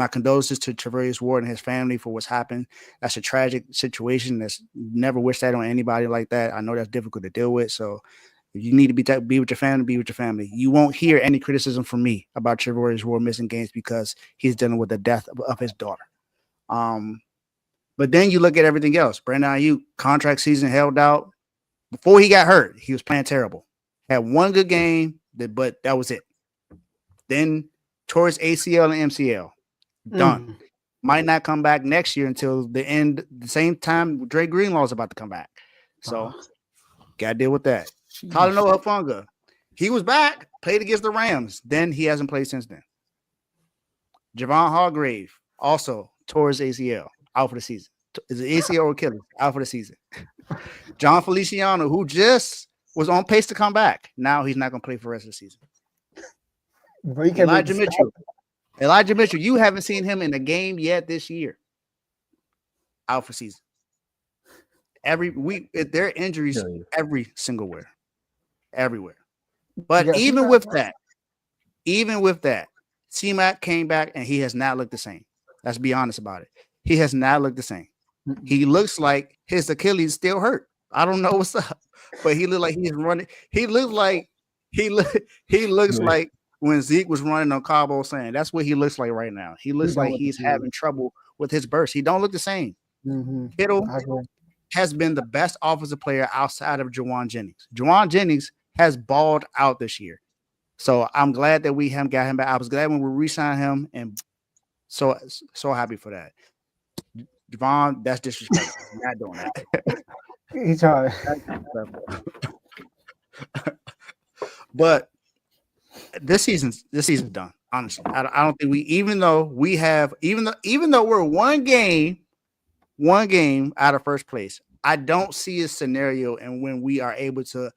Speaker 6: condolences to Charvarius Ward and his family for what's happened. That's a tragic situation. That's never wish that on anybody like that. I know that's difficult to deal with. So if you need to be with your family, be with your family. You won't hear any criticism from me about Charvarius Ward missing games because he's dealing with the death of his daughter. But then you look at everything else. Brandon Ayuk, contract season held out. Before he got hurt, he was playing terrible. Had one good game, but that was it. Then towards ACL and MCL. Done. Might not come back next year until the same time Dre Greenlaw is about to come back. So, got to deal with that. Talanoa Hufanga, he was back, played against the Rams. Then he hasn't played since then. Javon Hargrave, also tore his ACL, out for the season. Is it ACL or Achilles? Out for the season. John Feliciano, who just was on pace to come back. Now he's not going to play for the rest of the season. Elijah Mitchell, you haven't seen him in a game yet this year. Out for season. Every week, there are injuries everywhere. But even with that, C-Mac came back and he has not looked the same. Let's be honest about it. He has not looked the same. He looks like his Achilles still hurt. I don't know what's up, but he looked like he's running. He looks like when Zeke was running on Cowboys saying that's what he looks like right now. He looks like he's having trouble with his burst. He don't look the same. Kittle has been the best offensive player outside of Juwan Jennings. Juwan Jennings has balled out this year. So I'm glad that we got him back. I was glad when we re-signed him, and so happy for that. Javon, that's disrespectful. I'm not doing that.
Speaker 4: He's trying.
Speaker 6: But this season's done. Honestly, I don't think even though we're one game out of first place, I don't see a scenario and when we are able to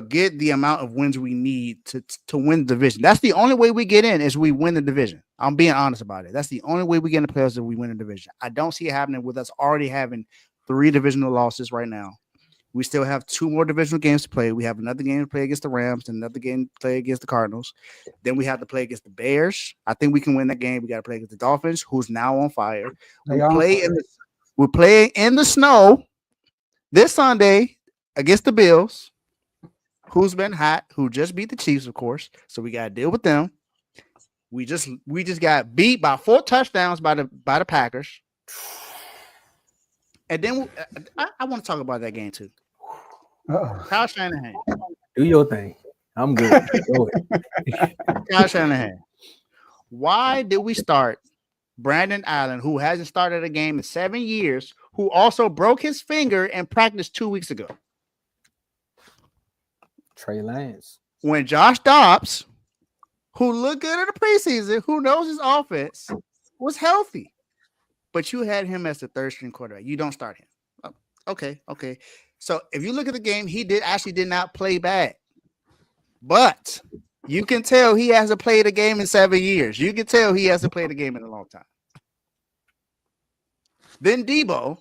Speaker 6: get the amount of wins we need to win the division. That's the only way we get in is we win the division. I'm being honest about it. That's the only way we get in the playoffs is we win the division. I don't see it happening with us already having 3 divisional losses right now. We still have 2 more divisional games to play. We have another game to play against the Rams and another game to play against the Cardinals. Then we have to play against the Bears. I think we can win that game. We got to play against the Dolphins, who's now on fire. We play in the snow this Sunday against the Bills, who's been hot, who just beat the Chiefs, of course. So we got to deal with them. We just got beat by 4 touchdowns by the Packers. And then I want to talk about that game too. Kyle Shanahan.
Speaker 2: Do your thing. I'm good. Go ahead.
Speaker 6: Kyle Shanahan. Why did we start Brandon Allen, who hasn't started a game in 7 years, who also broke his finger in practice 2 weeks ago?
Speaker 2: Trey Lance.
Speaker 6: When Josh Dobbs, who looked good in the preseason, who knows his offense, was healthy. But you had him as the third string quarterback. You don't start him. Oh, okay. So if you look at the game, he did not play bad. But you can tell he hasn't played a game in 7 years. You can tell he hasn't played a game in a long time. Then Debo,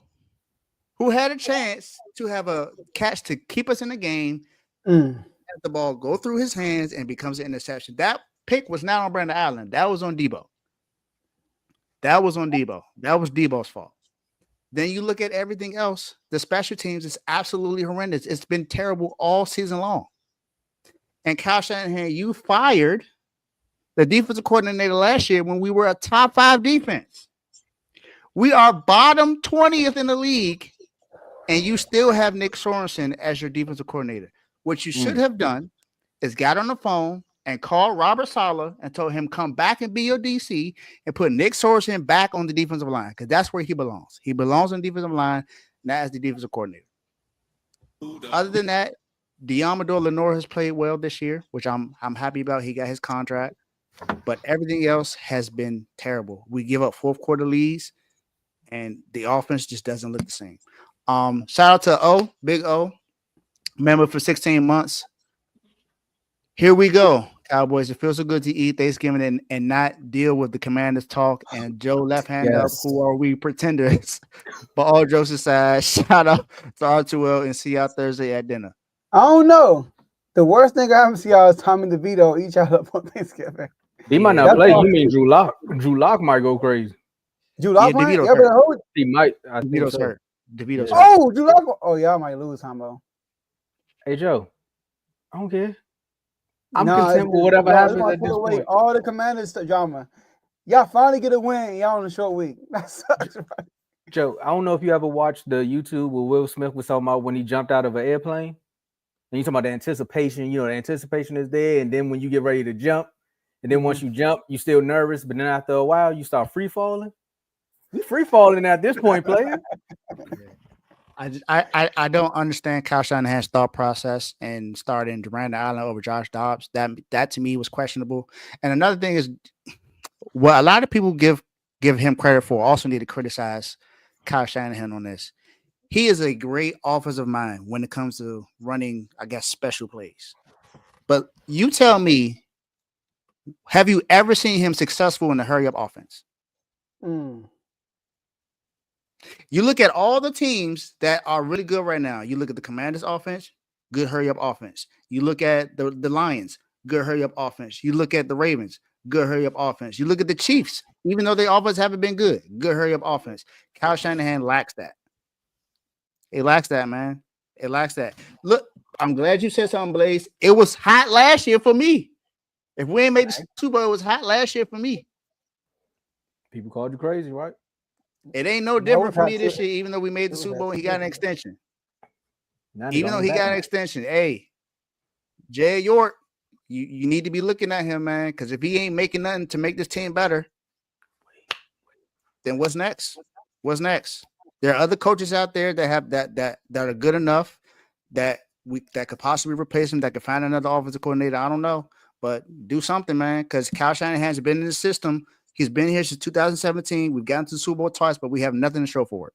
Speaker 6: who had a chance to have a catch to keep us in the game, let the ball go through his hands and becomes an interception. That pick was not on Brandon Allen. That was on Debo. That was Debo's fault. Then you look at everything else. The special teams is absolutely horrendous. It's been terrible all season long. And Kyle Shanahan, you fired the defensive coordinator last year when we were a top 5 defense. We are bottom 20th in the league, and you still have Nick Sorensen as your defensive coordinator. What you should have done is got on the phone and called Robert Saleh and told him come back and be your DC and put Nick Sorensen back on the defensive line because that's where he belongs. He belongs on the defensive line, not as the defensive coordinator. Other than that, Diamador Lenore has played well this year, which I'm happy about. He got his contract, but everything else has been terrible. We give up fourth quarter leads, and the offense just doesn't look the same. Shout out to Big O, member for 16 months. Here we go, Cowboys. It feels so good to eat Thanksgiving and not deal with the Commanders talk. And Joe left hand up. Who are we, pretenders? But all jokes aside, shout out to R2L and see y'all Thursday at dinner.
Speaker 4: I don't know. The worst thing I haven't seen y'all is Tommy DeVito eat y'all up on Thanksgiving.
Speaker 2: He might not play. You mean Drew Lock? Drew Lock might go crazy.
Speaker 4: Drew Lock might?
Speaker 2: He might.
Speaker 6: DeVito's hurt. DeVito's hurt.
Speaker 4: Oh, Drew Lock. Oh, y'all might lose, Tombo.
Speaker 2: Hey, Joe. I don't care. I'm content with whatever happens at this point.
Speaker 4: All the Commanders drama. Y'all finally get a win. Y'all on a short week. That sucks.
Speaker 2: Joe, I don't know if you ever watched the YouTube where Will Smith was talking about when he jumped out of an airplane. And you talking about the anticipation. You know, the anticipation is there. And then when you get ready to jump, and then once you jump, you're still nervous. But then after a while, you start free falling. You free falling at this point, player.
Speaker 6: I don't understand Kyle Shanahan's thought process and starting Brandon Allen over Josh Dobbs. That to me was questionable. And another thing is, what a lot of people give him credit for also need to criticize Kyle Shanahan on this. He is a great offensive mind when it comes to running, I guess, special plays. But you tell me, have you ever seen him successful in the hurry-up offense? You look at all the teams that are really good right now. You look at the Commanders offense, good hurry-up offense. You look at the Lions, good hurry-up offense. You look at the Ravens, good hurry-up offense. You look at the Chiefs, even though their offense haven't been good hurry-up offense. Kyle Shanahan lacks that. It lacks that, man. It lacks that. Look, I'm glad you said something, Blaze. It was hot last year for me. If we ain't made the Super Bowl, it was hot last year for me.
Speaker 2: People called you crazy, right?
Speaker 6: It ain't no different for me this year, even though we made the Super Bowl and he got an extension. Even though he got an extension. Hey, Jay York, you need to be looking at him, man, because if he ain't making nothing to make this team better, then what's next? What's next? There are other coaches out there that have that are good enough that could possibly replace him, that could find another offensive coordinator. I don't know, but do something, man, because Kyle Shanahan's been in the system. He's been here since 2017. We've gotten to the Super Bowl twice, but we have nothing to show for it.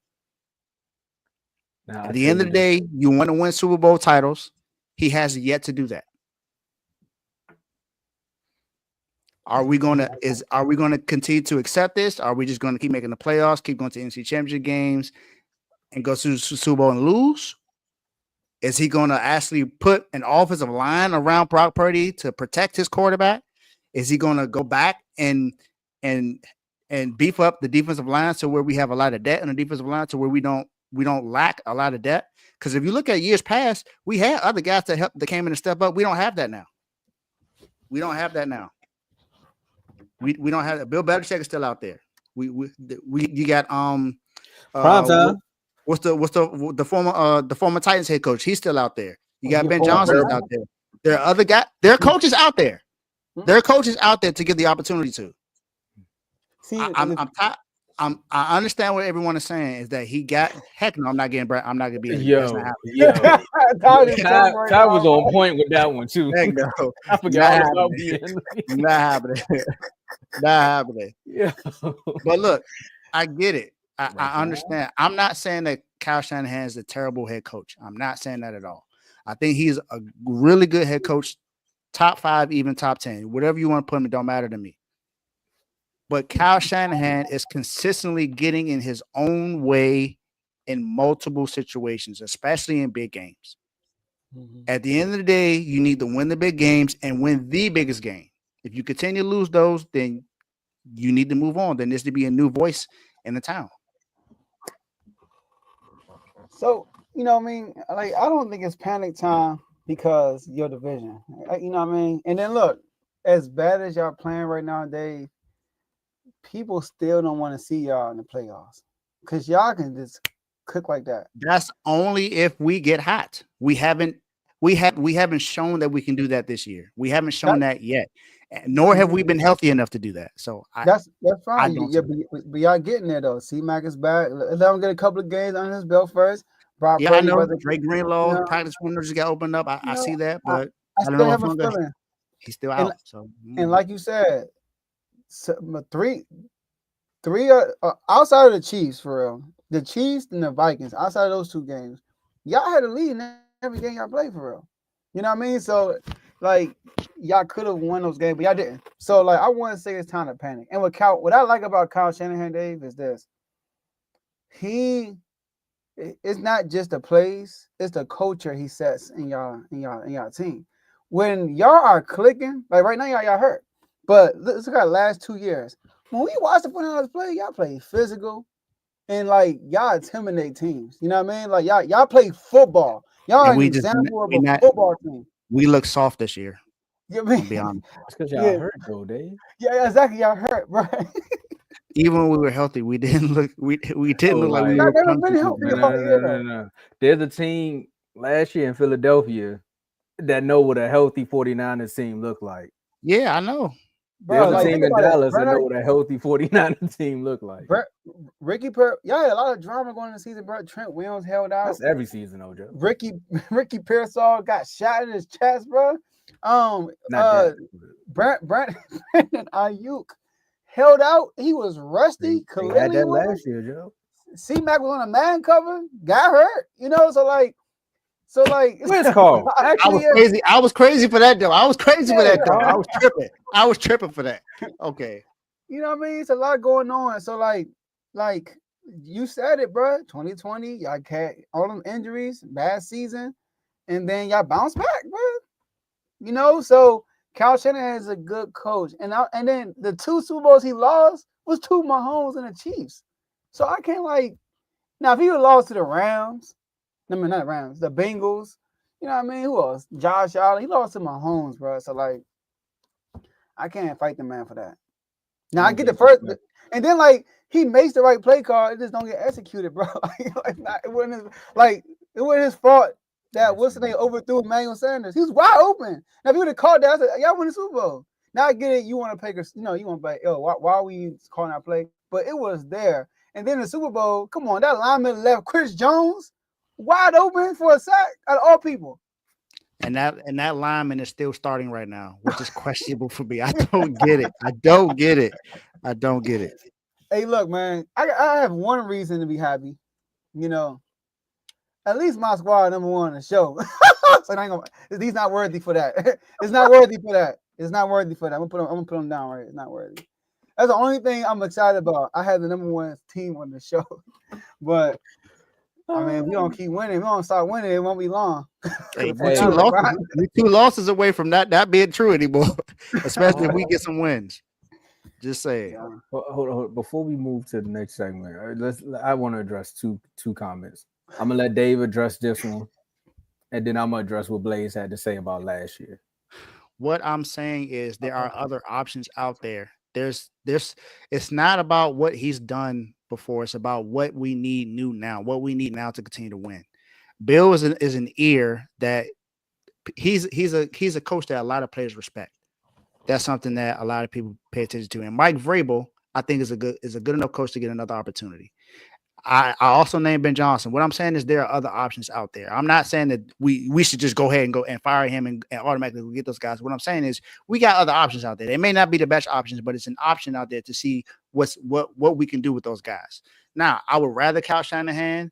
Speaker 6: At the end of the day, you want to win Super Bowl titles. He has yet to do that. Are we going to continue to accept this? Are we just going to keep making the playoffs, keep going to NC Championship games, and go to the Super Bowl and lose? Is he going to actually put an offensive line around Brock Purdy to protect his quarterback? Is he going to go back and beef up the defensive line to where we have a lot of depth in the defensive line to where we don't lack a lot of depth? Because if you look at years past, we had other guys that came in and step up. We don't have that now. We don't have that now. We don't have that. Bill Belichick is still out there. You got
Speaker 2: prime time.
Speaker 6: What's the former Titans head coach? He's still out there. You got Ben Johnson out there. There are other guys. There are coaches out there. There are coaches out there to get the opportunity to.
Speaker 4: See,
Speaker 6: I understand what everyone is saying is that he got heck no. I'm not gonna be.
Speaker 2: Ty was on point with that one too.
Speaker 6: Heck no.
Speaker 2: I forgot about
Speaker 6: Not happening.
Speaker 2: Yeah.
Speaker 6: But look, I get it. I understand. I'm not saying that Kyle Shanahan is a terrible head coach. I'm not saying that at all. I think he's a really good head coach, top 5, even top 10. Whatever you want to put him, it don't matter to me. But Kyle Shanahan is consistently getting in his own way in multiple situations, especially in big games. At the end of the day, you need to win the big games and win the biggest game. If you continue to lose those, then you need to move on. There needs to be a new voice in the town.
Speaker 4: So, you know what I mean? Like, I don't think it's panic time because your division. You know what I mean? And then look, as bad as y'all playing right now, Dave, people still don't want to see y'all in the playoffs because y'all can just cook like that.
Speaker 6: That's only if we get hot. We haven't shown that we can do that this year. We haven't shown that yet, nor have we been healthy enough to do that. So
Speaker 4: that's fine. But y'all getting there though. C-Mac is back. Let him get a couple of games under his belt first. Brock
Speaker 6: yeah,
Speaker 4: Purdy,
Speaker 6: I know. Drake Greenlaw practice windows just got opened up. I see that, but I don't know
Speaker 4: have a feeling
Speaker 6: he's still out.
Speaker 4: And like you said, three outside of the Chiefs, for real, the Chiefs and the Vikings, outside of those 2 games, y'all had a lead in every game y'all played, for real. You know what I mean? So, like, y'all could have won those games, but y'all didn't. So, like, I want to say it's time to panic. And what I like about Kyle Shanahan, Dave, is this: it's not just the plays, it's the culture he sets in y'all team. When y'all are clicking, like right now, y'all hurt. But let's look at the last 2 years. When we watch the 49ers play, y'all play physical and like y'all intimidate teams. You know what I mean? Like y'all play football. Y'all are an example of a football team.
Speaker 6: We look soft this year.
Speaker 4: You know,
Speaker 6: to be honest.
Speaker 2: It's because y'all hurt though, Dave.
Speaker 4: Yeah, exactly. Y'all hurt, right?
Speaker 6: Even when we were healthy, we didn't look like we were.
Speaker 4: Never been healthy.
Speaker 2: No. There's a team last year in Philadelphia that know what a healthy 49ers team look like.
Speaker 6: Yeah, I know.
Speaker 2: There's a team in Dallas that know what a healthy 49ers team look like.
Speaker 4: Ricky Y'all had a lot of drama going in the season, bro. Trent Williams held out.
Speaker 2: That's every season, though, Joe.
Speaker 4: Ricky Pearsall got shot in his chest, bro. Brandon Ayuk held out. He was rusty.
Speaker 2: He had that last year, Joe.
Speaker 4: C-Mac was on a man cover, got hurt. You know, so
Speaker 2: where's Carl?
Speaker 6: I was crazy for that though. I was tripping for that. Okay.
Speaker 4: You know what I mean? It's a lot going on. So like you said it, bro. 2020, y'all had all them injuries, bad season, and then y'all bounce back, bro. You know, so Kyle Shanahan is a good coach. And then the 2 Super Bowls he lost was 2 Mahomes and the Chiefs. So I can't now if he would lost to the Rams. I mean, not Rams, the Bengals. You know what I mean? Who else? Josh Allen. He lost to Mahomes, bro. So, I can't fight the man for that. Now, I get the first. And then, he makes the right play call. It just don't get executed, bro. It wasn't his fault that Wilson overthrew Emmanuel Sanders. He was wide open. Now, if he would have called that, I said, y'all win the Super Bowl. Now, I get it. You want to play, you want to play, why are we calling that play? But it was there. And then the Super Bowl, come on, that lineman left Chris Jones wide open for a sack out of all people.
Speaker 6: And that lineman is still starting right now, which is questionable for me. I don't get it.
Speaker 4: Hey, look, man, I have one reason to be happy. You know, at least my squad number 1 in the show. So he's not worthy for that. It's not worthy for that. I'm gonna put him down right. It's not worthy. That's the only thing I'm excited about. I had the number 1 team on the show, but I mean, if we don't keep winning, we don't start winning, it won't be long.
Speaker 6: Hey,
Speaker 4: Hey.
Speaker 6: we're 2 losses away from that being true anymore, especially if we get some wins. Just say.
Speaker 2: Hold on. Before we move to the next segment, I want to address two comments. I'm gonna let Dave address this one, and then I'm gonna address what Blaze had to say about last year.
Speaker 6: What I'm saying is there are other options out there. There's it's not about what he's done before. It's about what we need new now, what we need now to continue to win. Bill is an ear that he's a coach that a lot of players respect. That's something that a lot of people pay attention to. And Mike Vrabel, I think, is a good enough coach to get another opportunity. I also named Ben Johnson. What I'm saying is there are other options out there. I'm not saying that we should just go ahead and go and fire him and automatically get those guys. What I'm saying is we got other options out there. They may not be the best options, but it's an option out there to see what we can do with those guys. Now, I would rather Kyle Shanahan,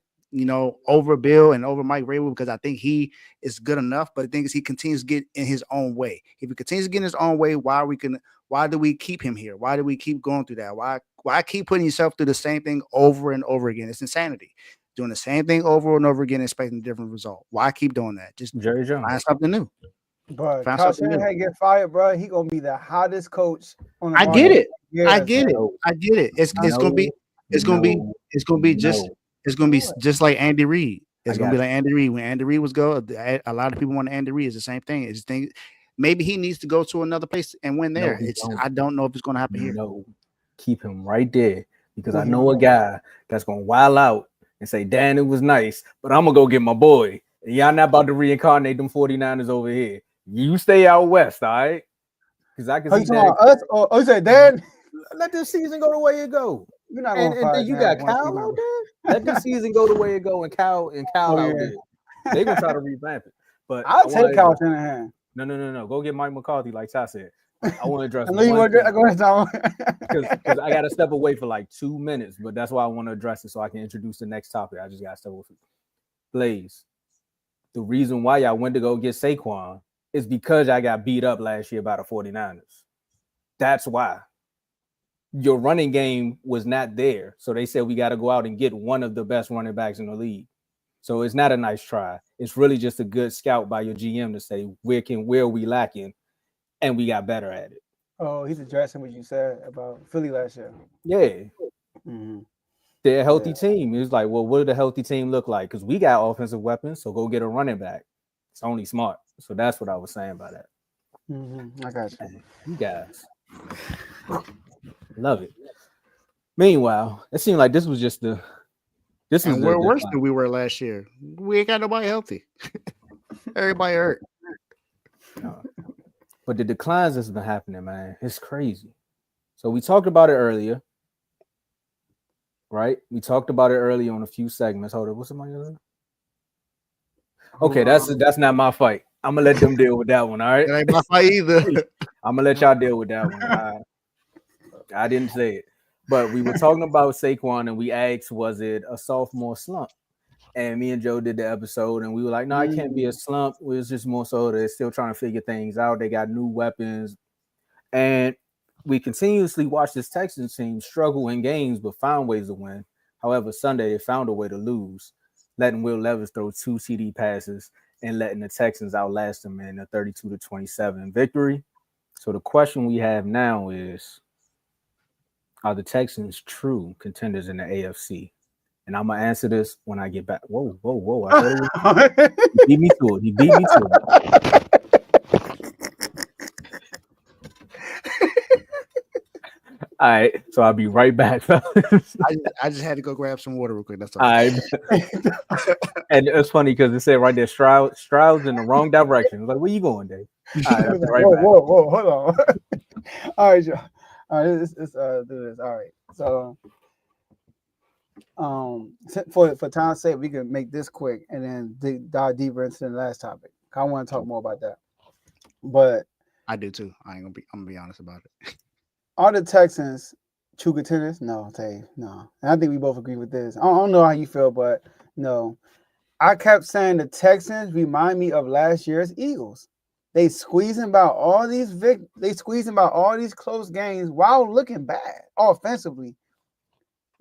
Speaker 6: over Bill and over Mike Vrabel because I think he is good enough. But the thing is, he continues to get in his own way. If he continues to get in his own way, why do we keep him here? Why do we keep going through that? Why keep putting yourself through the same thing over and over again? It's insanity. Doing the same thing over and over again, expecting a different result. Why keep doing that? Just
Speaker 2: Jerry Jones.
Speaker 6: Find something new.
Speaker 4: Bro, Kyle Shanahan get fired, bro. He gonna be the hottest coach on the
Speaker 6: I
Speaker 4: market.
Speaker 6: get it.
Speaker 4: Yes,
Speaker 6: I get it. I get it. It's gonna be just like Andy Reid. It's gonna be like Andy Reid. When Andy Reid was a lot of people want Andy Reid. It's the same thing. It's thing. Maybe he needs to go to another place and win there. I don't know if it's gonna happen here.
Speaker 2: No, keep him right there because I know a guy that's gonna wild out and say, "Dan, it was nice, but I'm gonna go get my boy." And y'all not about to reincarnate them 49ers over here. You stay out west, all right? Because I can see that.
Speaker 4: Us or you say, Dan?
Speaker 2: Let this season go the way it go.
Speaker 4: You're not
Speaker 2: and then you got Kyle out there. Let this season go the way it go, and Kyle out there. They gonna try to revamp it. But
Speaker 4: I'll take Kyle Shanahan.
Speaker 2: No. Go get Mike McCarthy, like Ty said. I want to address.
Speaker 4: I know you want to go ahead, Tom.
Speaker 2: Because I got to step away for like 2 minutes, but that's why I want to address it so I can introduce the next topic. I just got to step away. Blaze, the reason why y'all went to go get Saquon is because I got beat up last year by the 49ers. That's why. Your running game was not there. So they said we got to go out and get one of the best running backs in the league. So it's not a nice try. It's really just a good scout by your GM to say, where are we lacking? And we got better at it.
Speaker 4: Oh, he's addressing what you said about Philly last year.
Speaker 2: Yeah. Mm-hmm. They're a healthy team. It was like, well, what did a healthy team look like? Because we got offensive weapons, so go get a running back. It's only smart. So that's what I was saying by that.
Speaker 4: Mm-hmm. I got you.
Speaker 2: You guys. Love it. Meanwhile, it seemed like this was
Speaker 6: we're worse than we were last year. We ain't got nobody healthy. Everybody hurt.
Speaker 2: No. But the declines that's been happening, man, it's crazy. So we talked about it earlier, right? We talked about it earlier on a few segments. Hold on, what's somebody else? Okay, that's not my fight. I'm gonna let them deal with that one. All right,
Speaker 6: it ain't my fight either.
Speaker 2: I'm gonna let y'all deal with that one. I didn't say it, but we were talking about Saquon, and we asked, was it a sophomore slump? And me and Joe did the episode, and we were like, no, it can't be a slump. It was just more so they're still trying to figure things out. They got new weapons. And we continuously watch this Texans team struggle in games, but find ways to win. However, Sunday, they found a way to lose, letting Will Levis throw 2 TD passes and letting the Texans outlast them in a 32-27 victory. So the question we have now is, are the Texans true contenders in the AFC? And I'm gonna answer this when I get back. Whoa! He beat me to it. All right, so I'll be right back, fellas.
Speaker 6: I just had to go grab some water real quick. That's all.
Speaker 2: And it's funny because it said right there, Stroud's in the wrong direction. I was like, where you going, Dave?
Speaker 4: Whoa, hold on. All right, Joe. All right, let's do this. All right, so for time's sake, we can make this quick and then dive deeper into the last topic. I want to talk more about that, but
Speaker 6: I do too. I'm gonna be honest about it.
Speaker 4: Are the Texans true contenders? No, Dave, no. And I think we both agree with this. I don't know how you feel, but no. I kept saying the Texans remind me of last year's Eagles. They squeezing about all these close games while looking bad offensively.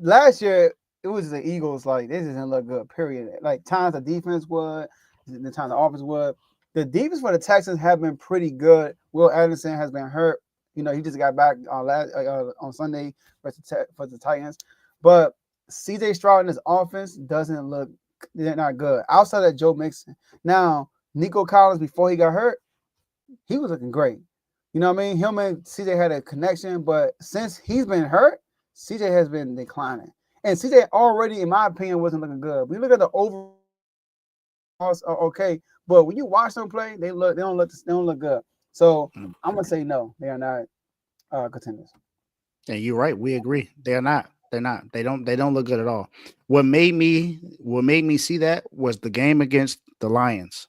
Speaker 4: Last year, it was the Eagles. Like this doesn't look good. Period. Like times the defense would, the times the offense would. The defense for the Texans have been pretty good. Will Anderson has been hurt. You know, he just got back on Sunday for the Titans. But C.J. Stroud and his offense doesn't look. They're not good. Outside of Joe Mixon, now Nico Collins before he got hurt, he was looking great. You know what I mean? Him and CJ had a connection, but since he's been hurt, CJ has been declining. And CJ already, in my opinion, wasn't looking good. We look at the overall, okay, but when you watch them play, they don't look good. So I'm gonna say no, they are not contenders.
Speaker 6: Yeah, you're right. We agree. They're not. They're not. They don't look good at all. What made me see that was the game against the Lions.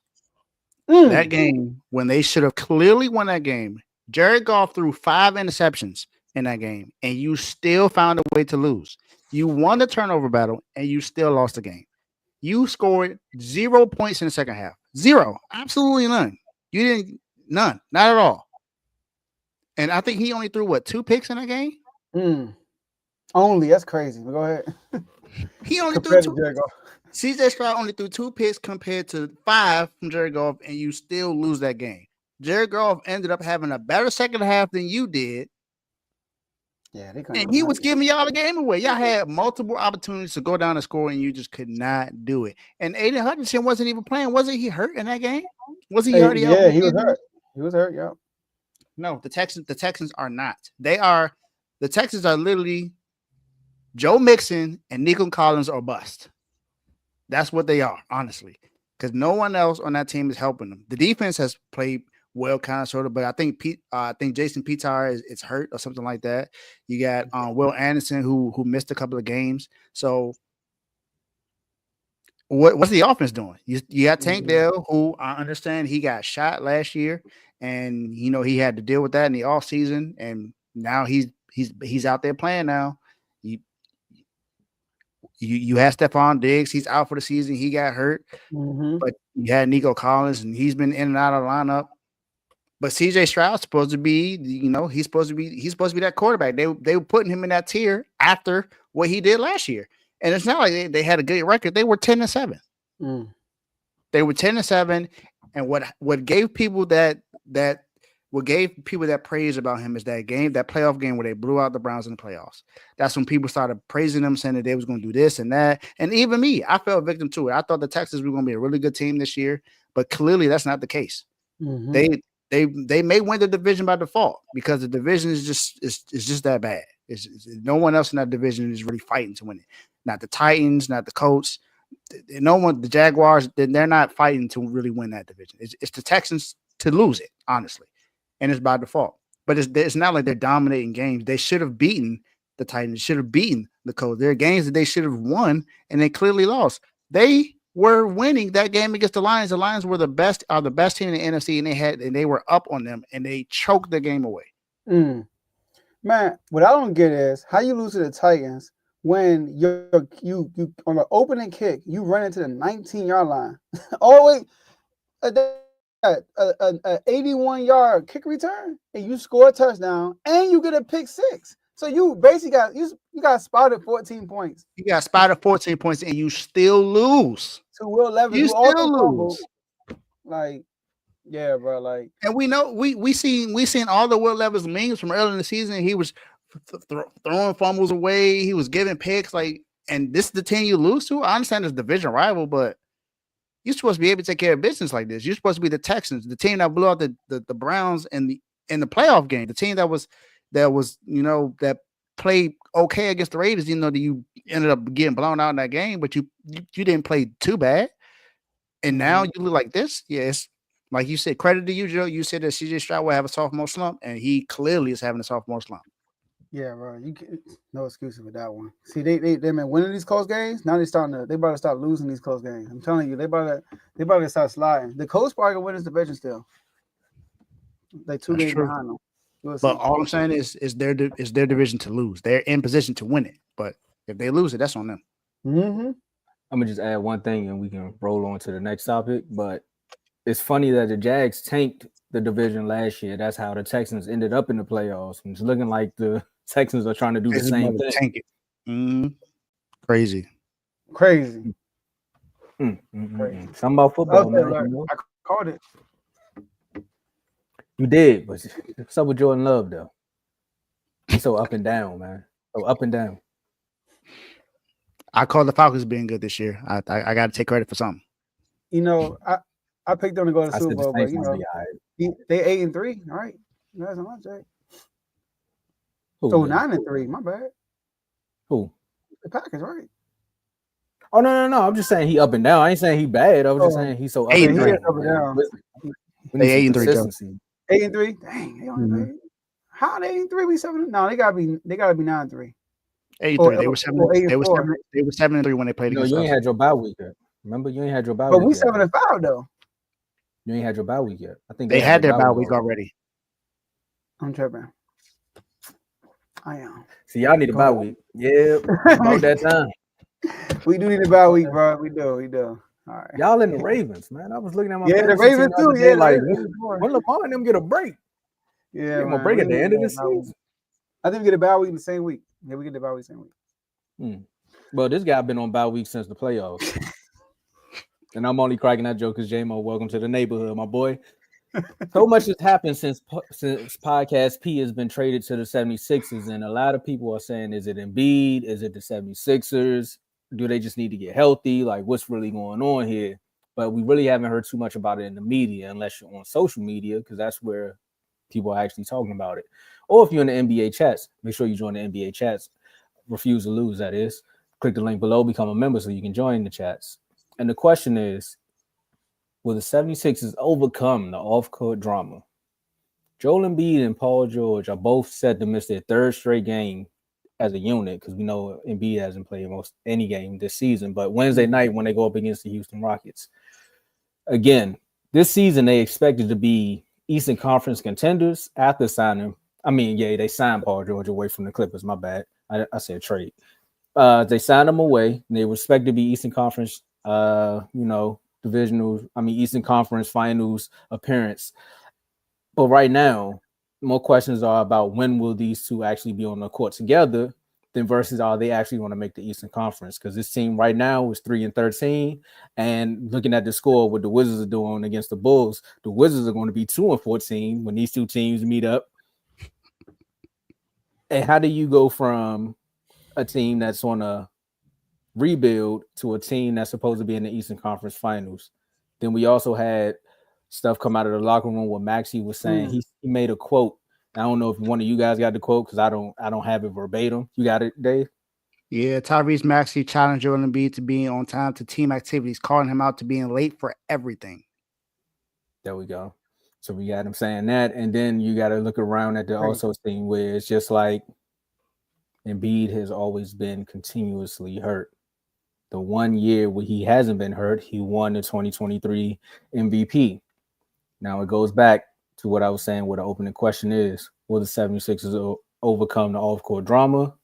Speaker 6: That game, when they should have clearly won that game, Jared Goff threw 5 interceptions in that game, and you still found a way to lose. You won the turnover battle, and you still lost the game. You scored 0 points in the second half. 0. Absolutely none. You didn't. None. Not at all. And I think he only threw, 2 picks in that game?
Speaker 4: Only. That's crazy. But go ahead.
Speaker 6: He only threw 2. CJ Stroud only threw 2 picks compared to 5 from Jared Goff, and you still lose that game. Jared Goff ended up having a better second half than you did.
Speaker 4: Yeah,
Speaker 6: and he was giving y'all the game away. Y'all had multiple opportunities to go down and score, and you just could not do it. And Aiden Hutchinson wasn't even playing. Wasn't he hurt in that game? Was he already out?
Speaker 4: Yeah, he was hurt. He was hurt, yeah.
Speaker 6: No, the Texans are not. The Texans are literally Joe Mixon and Nico Collins or bust. That's what they are, honestly, because no one else on that team is helping them. The defense has played well, kind of, sort of, but I think Jason Pitar is hurt or something like that. You got Will Anderson who missed a couple of games. So what's the offense doing? You got Tank Dell, who I understand he got shot last year, and he had to deal with that in the offseason, and now he's out there playing now. You had Stephon Diggs. He's out for the season. He got hurt. But you had Nico Collins, and he's been in and out of the lineup. But C.J. Stroud's supposed to be, he's supposed to be that quarterback. They were putting him in that tier after what he did last year. And it's not like they had a good record. They were 10-7. They were 10-7. And what gave people that praise about him is that playoff game where they blew out the Browns in the playoffs. That's when people started praising them, saying that they was going to do this and that. And even me, I fell victim to it. I thought the Texans were going to be a really good team this year, but clearly that's not the case. They may win the division by default because the division is just that bad. No one else in that division is really fighting to win it. Not the Titans, not the Colts. No one, the Jaguars, they're not fighting to really win that division. It's the Texans to lose it, honestly. And it's by default. But it's not like they're dominating games. They should have beaten the Titans. Should have beaten the Colts. There are games that they should have won, and they clearly lost. They were winning that game against the Lions. The Lions were the best team in the NFC, and they were up on them, and they choked the game away.
Speaker 4: Man, what I don't get is how you lose to the Titans when you on the opening kick, you run into the 19-yard line. Always an 81-yard kick return, and you score a touchdown, and you get a pick 6. So you basically got spotted 14 points.
Speaker 6: You got spotted 14 points, and you still lose.
Speaker 4: To Will Levis,
Speaker 6: you still lose.
Speaker 4: Like, yeah, bro. Like,
Speaker 6: and we know we seen all the Will Levis memes from early in the season. He was throwing fumbles away. He was giving picks. Like, and this is the team you lose to. I understand it's division rival, but you're supposed to be able to take care of business like this. You're supposed to be the Texans, the team that blew out the Browns in the playoff game, the team that that played okay against the Raiders. That you ended up getting blown out in that game, but you didn't play too bad. And now you look like this. Yes, like you said, credit to you, Joe. You said that C.J. Stroud will have a sophomore slump, and he clearly is having a sophomore slump.
Speaker 4: Yeah, bro. No excuses with that one. See, they've been winning these close games. Now they about to start losing these close games. I'm telling you, they about to start sliding. The Colts probably gonna win this division still. They 2 games behind them.
Speaker 6: But all I'm saying is their division to lose. They're in position to win it. But if they lose it, that's on them.
Speaker 2: I'm gonna just add one thing, and we can roll on to the next topic. But it's funny that the Jags tanked the division last year. That's how the Texans ended up in the playoffs. And it's looking like the Texans are trying to do the same thing.
Speaker 6: Tank it. Crazy.
Speaker 4: Crazy.
Speaker 2: Something about football,
Speaker 4: Okay,
Speaker 2: man.
Speaker 4: Larry,
Speaker 2: You know?
Speaker 4: I called it.
Speaker 2: You did, but what's up with Jordan Love though? He's so up and down, man. So up and down.
Speaker 6: I call the Falcons being good this year. I got to take credit for something.
Speaker 4: You know, I picked them to go to the
Speaker 2: I
Speaker 4: Super
Speaker 2: said the
Speaker 4: Bowl, but
Speaker 2: Saints
Speaker 4: you
Speaker 2: gonna
Speaker 4: know,
Speaker 2: be all right.
Speaker 4: they 8-3. All right, that's not much, right?
Speaker 2: Who,
Speaker 4: Oh,
Speaker 2: man?
Speaker 4: 9-3. My bad.
Speaker 2: Who?
Speaker 4: The Packers, right?
Speaker 2: Oh no! I'm just saying he up and down. I ain't saying he bad. I was just saying he's so up
Speaker 6: Eight
Speaker 2: and
Speaker 6: and
Speaker 2: down.
Speaker 6: three.
Speaker 4: Up and down.
Speaker 2: We need some
Speaker 6: 8-3, Joe.
Speaker 2: consistency.
Speaker 4: 8-3. Dang, they only played. How they 8-3? We 7? No, they gotta be 9-3.
Speaker 6: 8-3. They were 7.
Speaker 4: or
Speaker 6: They were
Speaker 4: 8-4.
Speaker 6: 7. They were 7-3 when they played
Speaker 2: No,
Speaker 6: against
Speaker 2: you
Speaker 6: us.
Speaker 2: ain't had your bye week yet. Remember, you ain't had your bye
Speaker 4: But
Speaker 2: week
Speaker 4: we
Speaker 2: yet.
Speaker 4: 7-5 though.
Speaker 2: You ain't had your bye week yet. I think
Speaker 6: They had their bye week already.
Speaker 4: I'm tripping. I am.
Speaker 2: See, y'all need a bye week. Yeah, about that time.
Speaker 4: We do need a bye week, bro. We do. All right.
Speaker 2: Y'all in the Ravens, man. I was looking at my
Speaker 4: Yeah, the
Speaker 2: fantasy team
Speaker 4: Ravens
Speaker 2: the other
Speaker 4: too.
Speaker 2: day,
Speaker 4: Yeah,
Speaker 2: like
Speaker 4: the Ravens more.
Speaker 2: when Lamar and them get a break.
Speaker 4: Yeah,
Speaker 2: Give them a
Speaker 4: man,
Speaker 2: break
Speaker 4: we
Speaker 2: at the
Speaker 4: need
Speaker 2: end of
Speaker 4: a
Speaker 2: the
Speaker 4: bye week.
Speaker 2: season.
Speaker 4: I think we get a bye week the same week. Yeah, we get the bye week same week.
Speaker 2: Well, this guy been on bye week since the playoffs. And I'm only cracking that joke because J-Mo, welcome to the neighborhood, my boy. So much has happened since Podcast P has been traded to the 76ers, and a lot of people are saying, is it Embiid? Is it the 76ers? Do they just need to get healthy? Like, what's really going on here? But we really haven't heard too much about it in the media, unless you're on social media, because that's where people are actually talking about it. Or if you're in the NBA chats, make sure you join the NBA chats. Refuse to lose, that is. Click the link below, become a member so you can join the chats. And the question is, will the 76ers overcome the off-court drama? Joel Embiid and Paul George are both set to miss their third straight game as a unit, because we know Embiid hasn't played most any game this season. But Wednesday night, when they go up against the Houston Rockets, again, this season they expected to be Eastern Conference contenders after signing. I mean, yeah, they signed Paul George away from the Clippers. My bad. I said trade. They signed him away. And they were expected to be Eastern Conference, divisional, Eastern Conference Finals appearance. But right now, more questions are about when will these two actually be on the court together than versus are they actually going to make the Eastern Conference? Because this team right now is 3-13, and looking at the score, what the Wizards are doing against the Bulls, the Wizards are going to be 2-14 when these two teams meet up. And how do you go from a team that's on a rebuild to a team that's supposed to be in the Eastern Conference Finals? Then we also had stuff come out of the locker room where Maxey was saying he made a quote. I don't know if one of you guys got the quote because I don't have it verbatim. You got it, Dave?
Speaker 6: Yeah, Tyrese Maxey challenged Joel Embiid to being on time to team activities, calling him out to being late for everything.
Speaker 2: There we go. So we got him saying that, and then you got to look around at the also thing where it's just like Embiid has always been continuously hurt. The 1 year where he hasn't been hurt, he won the 2023 MVP. Now it goes back to what I was saying, where the opening question is, will the 76ers overcome the off-court drama?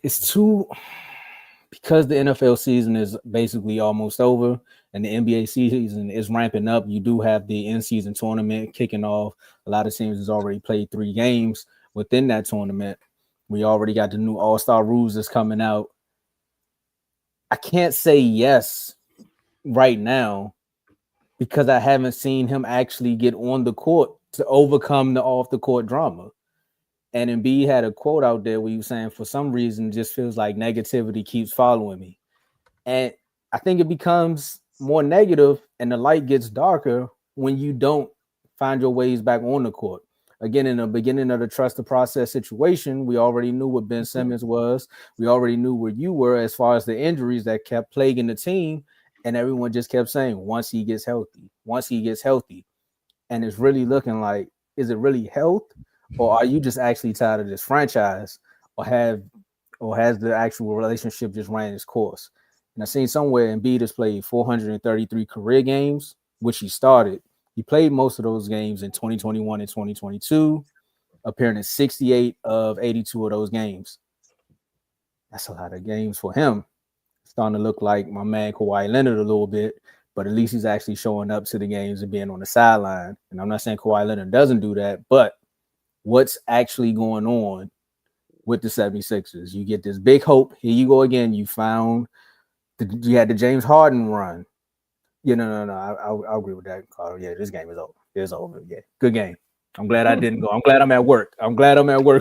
Speaker 2: It's too, because the NFL season is basically almost over and the NBA season is ramping up. You do have the in-season tournament kicking off. A lot of teams has already played 3 games within that tournament. We already got the new All-Star rules that's coming out. I can't say yes right now because I haven't seen him actually get on the court to overcome the off-the-court drama. And Embiid had a quote out there where he was saying, for some reason, it just feels like negativity keeps following me. And I think it becomes more negative and the light gets darker when you don't find your ways back on the court. Again, in the beginning of the trust the process situation, we already knew what Ben Simmons was. We already knew where you were as far as the injuries that kept plaguing the team. And everyone just kept saying, once he gets healthy. And it's really looking like, is it really health? Or are you just actually tired of this franchise? Or has the actual relationship just ran its course? And I seen somewhere Embiid has played 433 career games, which he started. He played most of those games in 2021 and 2022, appearing in 68 of 82 of those games. That's a lot of games for him. Starting to look like my man Kawhi Leonard a little bit, but at least he's actually showing up to the games and being on the sideline. And I'm not saying Kawhi Leonard doesn't do that, but what's actually going on with the 76ers. You get this big hope. Here you go again. You had the James Harden run. Yeah, no. I agree with that, Carl. Yeah, this game is over. It's over. Yeah, good game. I'm glad I didn't go. I'm glad I'm at work.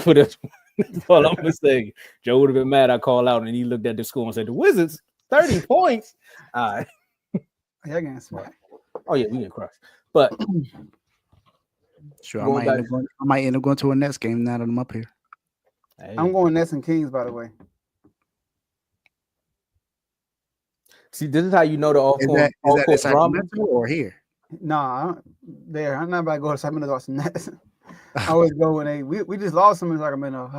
Speaker 2: For this one. That's all I'm gonna say. Joe would have been mad I called out and he looked at the score and said, the Wizards, 30 points. All right.
Speaker 4: Yeah, getting smacked.
Speaker 2: Oh, yeah, we get crushed. But
Speaker 6: sure, I might end up going to a Nets game now that I'm up here.
Speaker 2: Hey.
Speaker 4: I'm going Nets and Kings, by the way.
Speaker 2: See, this is how you know the off-court drama.
Speaker 6: Or here?
Speaker 4: Nah, there. I'm not about to go to Sacramento to watch the Nets. I always go when we just lost them in Sacramento.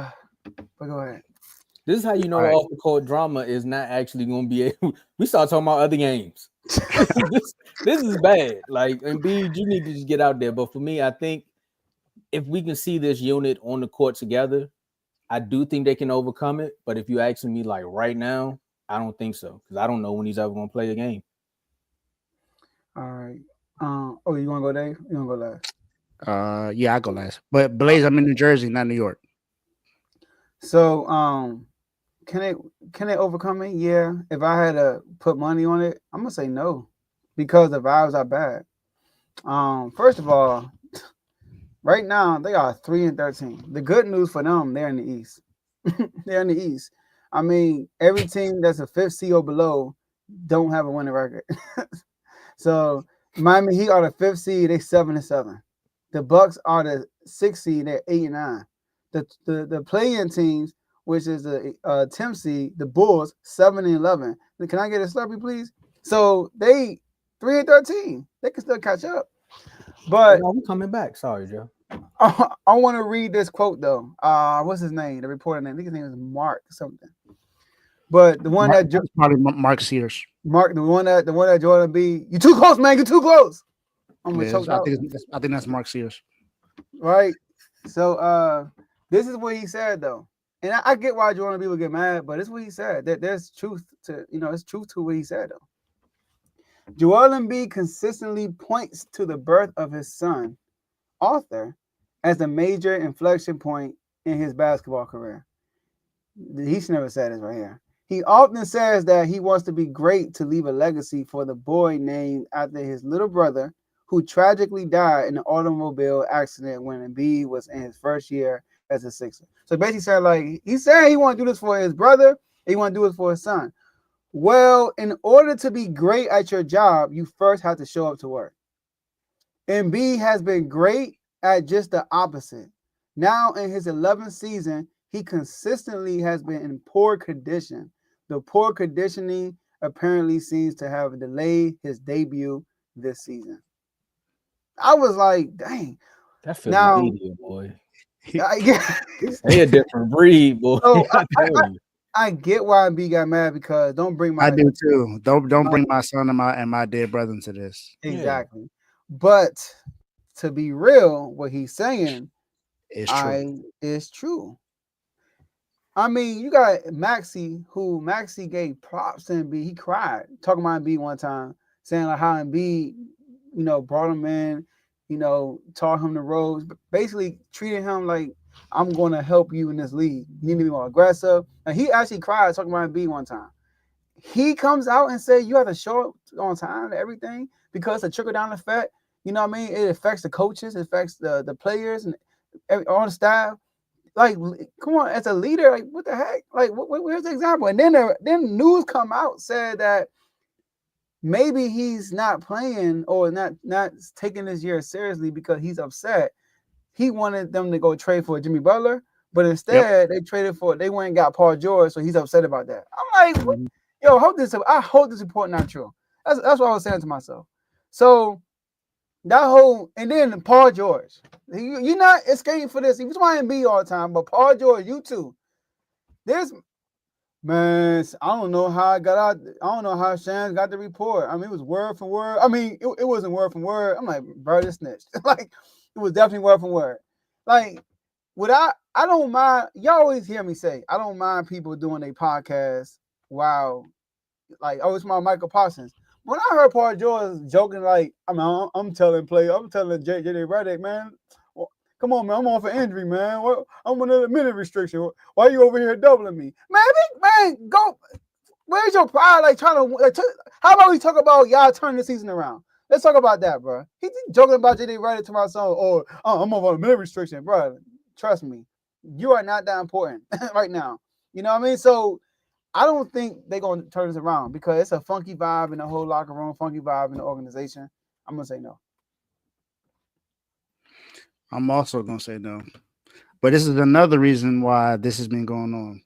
Speaker 4: But go ahead.
Speaker 2: This is how you know the off-the-court drama is not actually going to be able. We start talking about other games. this is bad. Like, Embiid, you need to just get out there. But for me, I think if we can see this unit on the court together, I do think they can overcome it. But if you asking me like right now, I don't think so because I don't know when he's ever going to play a game.
Speaker 4: All right. You want to go, Dave? You want to go last?
Speaker 6: Yeah, I go last. But Blaze, I'm in New Jersey, not New York.
Speaker 4: So, can they overcome it? Yeah. If I had to put money on it, I'm gonna say no, because the vibes are bad. First of all, right now they are 3-13. The good news for them, they're in the East. They're in the East. I mean, every team that's a 5th seed or below don't have a winning record. So Miami Heat are the 5th seed, they 7-7. The Bucks are the 6th seed, they're 8-9. The play-in teams, which is the 10th seed, the Bulls 7-11. Can I get a Slurpee, please? So they 3-13. They can still catch up. But
Speaker 2: we're coming back. Sorry, Joe.
Speaker 4: I want to read this quote though. What's his name? The reporter name. I think his name is Mark something. But the one that's
Speaker 6: probably Mark Sears.
Speaker 4: Mark, the one that Jordan B. You too close, man. You're too close. I'm gonna choke out.
Speaker 6: I think that's Mark Sears.
Speaker 4: Right. So this is what he said though. And I get why Jordan B would get mad, but this is what he said. That there's truth to, it's truth to what he said though. Joel Embiid consistently points to the birth of his son, Arthur, as a major inflection point in his basketball career. He should never said this right here. He often says that he wants to be great to leave a legacy for the boy named after his little brother, who tragically died in an automobile accident when Embiid was in his first year as a Sixer. So basically said, like, he said he want to do this for his brother, and he want to do it for his son. Well, in order to be great at your job, you first have to show up to work. Embiid has been great at just the opposite. Now in his 11th season, he consistently has been in poor condition. The poor conditioning apparently seems to have delayed his debut this season. I was like, dang.
Speaker 2: That feels media, boy.
Speaker 4: They
Speaker 2: a different breed, boy.
Speaker 4: So I get why Embiid got mad, because don't bring my.
Speaker 6: I do too. Don't bring my son and my dead brother into this.
Speaker 4: Exactly. Yeah. But to be real, what he's saying is true. I mean, you got Maxey, who Maxey gave props to Embiid. He cried talking about Embiid one time, saying like how Embiid, brought him in, taught him the ropes, but basically treated him like, I'm going to help you in this league. You need to be more aggressive. And he actually cried talking about Embiid one time. He comes out and say you have to show up on time to everything because the trickle down effect. You know what I mean? It affects the coaches, it affects the players and all the staff. Like, come on, as a leader, like, what the heck? Like, where's the example? And then news come out said that maybe he's not playing or not taking this year seriously because he's upset. He wanted them to go trade for Jimmy Butler, but instead they went and got Paul George, so he's upset about that. I'm like, yo, I hope this report not true. That's what I was saying to myself. So that whole, and then Paul George, you're not escaping for this. He was trying to be all the time, but Paul George, you too. Man, I don't know how I got out. I don't know how Shans got the report. I mean, it was word for word. I mean, it wasn't word for word. I'm like, bro, this snitched. Like, it was definitely word for word. Like, I don't mind. Y'all always hear me say, I don't mind people doing their podcast while, like, it's my Michael Parsons. When I heard Paul George joking, like, I'm telling JJ Redick, man, Come on, man. I'm off an injury, man. I'm on a minute restriction. Why are you over here doubling me? Man, go. Where's your pride? Like trying to how about we talk about y'all turning the season around? Let's talk about that, bro. He's joking about JD right to my son. Or I'm over a minute restriction, bro. Trust me, you are not that important right now. You know what I mean? So I don't think they're gonna turn this around because it's a funky vibe in the whole locker room, funky vibe in the organization. I'm gonna say no.
Speaker 6: I'm also gonna say no. But this is another reason why this has been going on.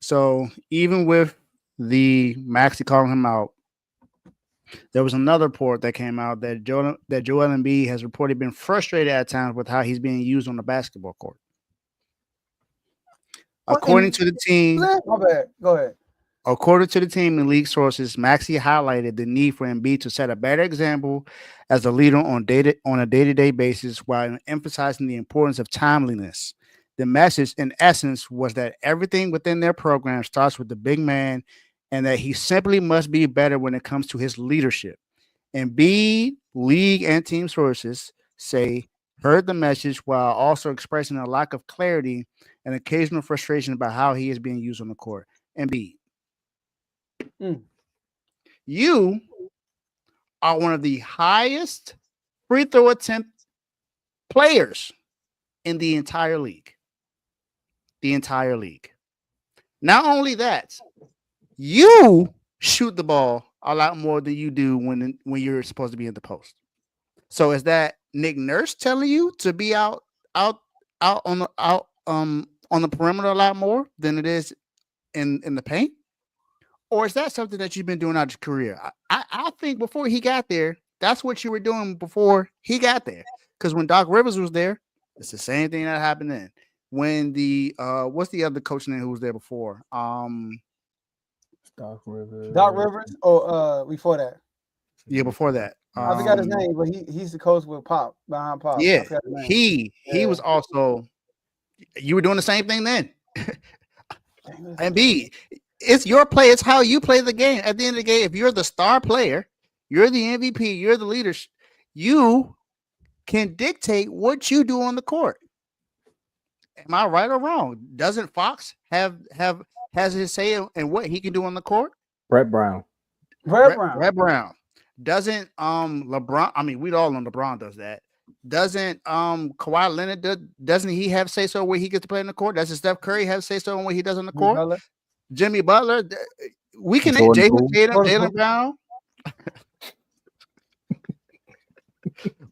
Speaker 6: So even with the Maxey calling him out, there was another report that came out that Joel Embiid has reportedly been frustrated at times with how he's being used on the basketball court. According to the team,
Speaker 4: my bad. Go ahead.
Speaker 6: According to the team and league sources, Maxey highlighted the need for Embiid to set a better example as a leader on a day-to-day basis while emphasizing the importance of timeliness. The message, in essence, was that everything within their program starts with the big man and that he simply must be better when it comes to his leadership. Embiid, league, and team sources say heard the message while also expressing a lack of clarity and occasional frustration about how he is being used on the court. Embiid. You are one of the highest free throw attempt players in the entire league. The entire league. Not only that, you shoot the ball a lot more than you do when you're supposed to be in the post. So is that Nick Nurse telling you to be out on the perimeter a lot more than it is in the paint? Or is that something that you've been doing out your career? I think before he got there, that's what you were doing before he got there. Because when Doc Rivers was there, it's the same thing that happened then. When the what's the other coach name who was there before?
Speaker 2: Doc Rivers.
Speaker 4: Or before that.
Speaker 6: Yeah, before that.
Speaker 4: I forgot his name, but he's the coach with Pop behind Pop.
Speaker 6: Yeah, he was also. You were doing the same thing then. And B, it's your play. It's how you play the game. At the end of the game, if you're the star player, you're the MVP, you're the leader, you can dictate what you do on the court. Am I right or wrong? Doesn't Fox has his say in what he can do on the court?
Speaker 2: Brett Brown.
Speaker 4: Brett Brown.
Speaker 6: Doesn't LeBron? I mean, we all know LeBron does that. Doesn't Kawhi Leonard doesn't he have say so where he gets to play in the court? Doesn't Steph Curry have say so in what he does on the court? Jimmy Butler. We can name Jalen Brown.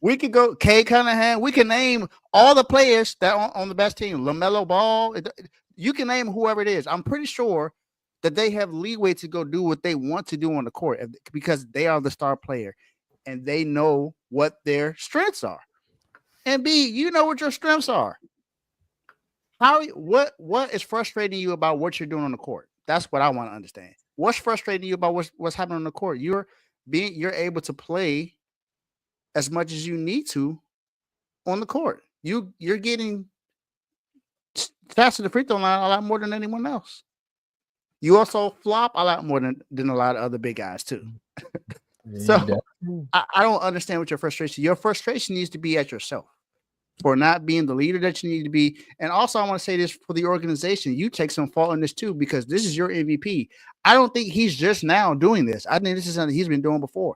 Speaker 6: We could go Kay Cunningham. We can name all the players that are on the best team. LaMelo Ball. You can name whoever it is. I'm pretty sure that they have leeway to go do what they want to do on the court because they are the star player and they know what their strengths are. And B, you know what your strengths are. What is frustrating you about what you're doing on the court? That's what I want to understand. What's frustrating you about what's happening on the court? You're able to play as much as you need to on the court. You're getting past the free throw line a lot more than anyone else. You also flop a lot more than a lot of other big guys too. So I don't understand what your frustration. Your frustration needs to be at yourself for not being the leader that you need to be. And also, I want to say this for the organization. You take some fault in this too because this is your MVP. I don't think he's just now doing this. I think this is something he's been doing before.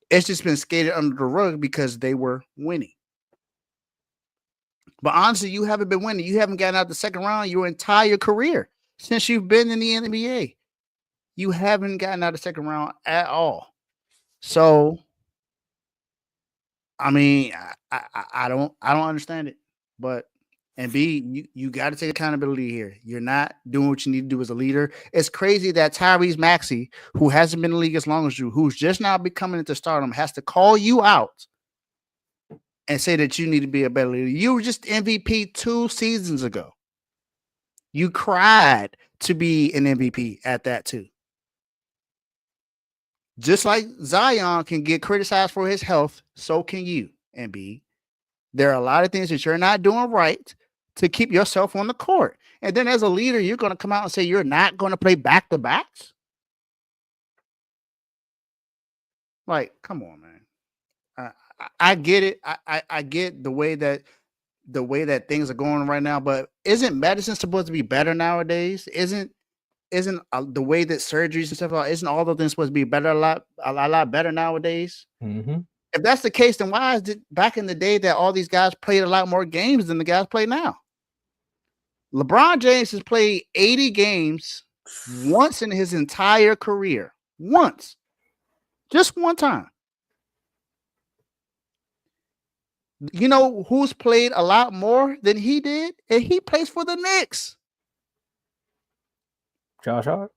Speaker 6: It's just been skated under the rug because they were winning. But honestly, you haven't been winning. You haven't gotten out the second round your entire career since you've been in the NBA. You haven't gotten out the second round at all. So, I mean, I don't understand it. But and B, you got to take accountability here. You're not doing what you need to do as a leader. It's crazy that Tyrese Maxey, who hasn't been in the league as long as you, who's just now becoming into stardom, has to call you out and say that you need to be a better leader. You were just MVP 2 seasons ago. You cried to be an MVP at that too. Just like Zion can get criticized for his health, so can you, MB. There are a lot of things that you're not doing right to keep yourself on the court. And then as a leader, you're going to come out and say you're not going to play back-to-backs? Like, come on, man. I get it. I get the way that the way that things are going right now, but isn't medicine supposed to be better nowadays? Isn't the way that surgeries and stuff are, isn't all the things supposed to be better, a lot better nowadays?
Speaker 2: Mm-hmm.
Speaker 6: If that's the case, then why is it back in the day that all these guys played a lot more games than the guys play now? LeBron James has played 80 games once in his entire career. Once. Just one time. You know who's played a lot more than he did? And he plays for the Knicks.
Speaker 2: Josh Hart?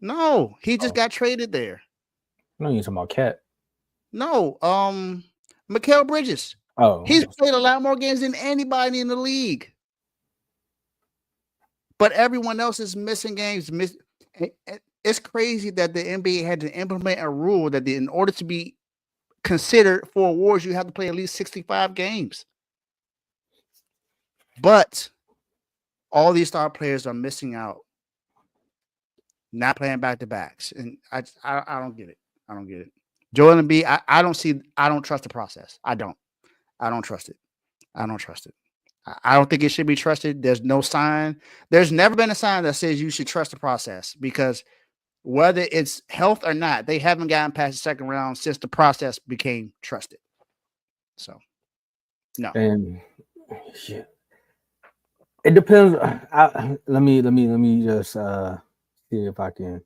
Speaker 6: No, he just got traded there.
Speaker 2: No, you're talking about Cat.
Speaker 6: No, Mikal Bridges.
Speaker 2: Oh,
Speaker 6: He's played a lot more games than anybody in the league. But everyone else is missing games. It's crazy that the NBA had to implement a rule that in order to be considered for awards, you have to play at least 65 games. But all these star players are missing out, not playing back-to-backs. And I don't get it. I don't get it. Joel Embiid, I don't trust the process. I don't trust it. I don't trust it. I don't think it should be trusted. There's no sign. There's never been a sign that says you should trust the process, because whether it's health or not, they haven't gotten past the second round since the process became trusted. So, no.
Speaker 2: And shit. It depends. Let me just see if I can.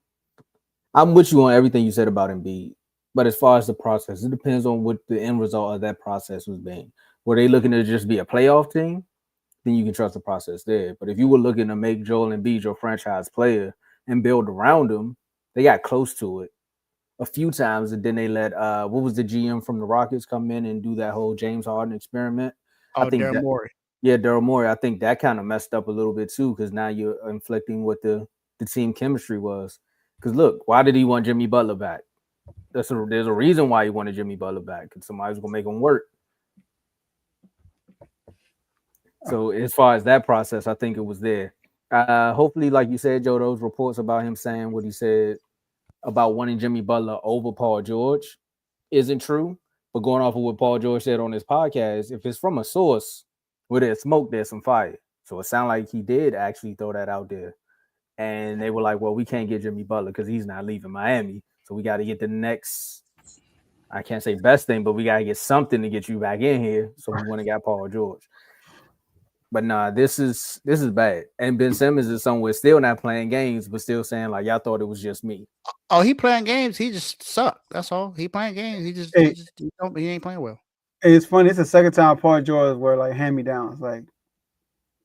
Speaker 2: I'm with you on everything you said about Embiid, but as far as the process, it depends on what the end result of that process was being. Were they looking to just be a playoff team? Then you can trust the process there. But if you were looking to make Joel Embiid your franchise player and build around him, they got close to it a few times, and then they let what was the GM from the Rockets come in and do that whole James Harden experiment.
Speaker 6: I think Daryl Morey.
Speaker 2: Yeah, Daryl Morey. I think that kind of messed up a little bit too, because now you're inflicting what the team chemistry was. Because look, why did he want Jimmy Butler back? There's a reason why he wanted Jimmy Butler back, because somebody's gonna make him work. So as far as that process, I think it was there. Hopefully, like you said, Joe, those reports about him saying what he said about wanting Jimmy Butler over Paul George isn't true. But going off of what Paul George said on his podcast, if it's from a source where there's smoke, there's some fire. So it sounded like he did actually throw that out there. And they were like, well, we can't get Jimmy Butler because he's not leaving Miami. So we got to get the next, I can't say best thing, but we got to get something to get you back in here. So we want to get Paul George. But nah, this is bad. And Ben Simmons is somewhere still not playing games, but still saying like, y'all thought it was just me.
Speaker 6: Oh, he playing games. He just sucked. That's all. He playing games. He ain't playing well.
Speaker 4: It's funny. It's the second time Paul George were like hand me downs. Like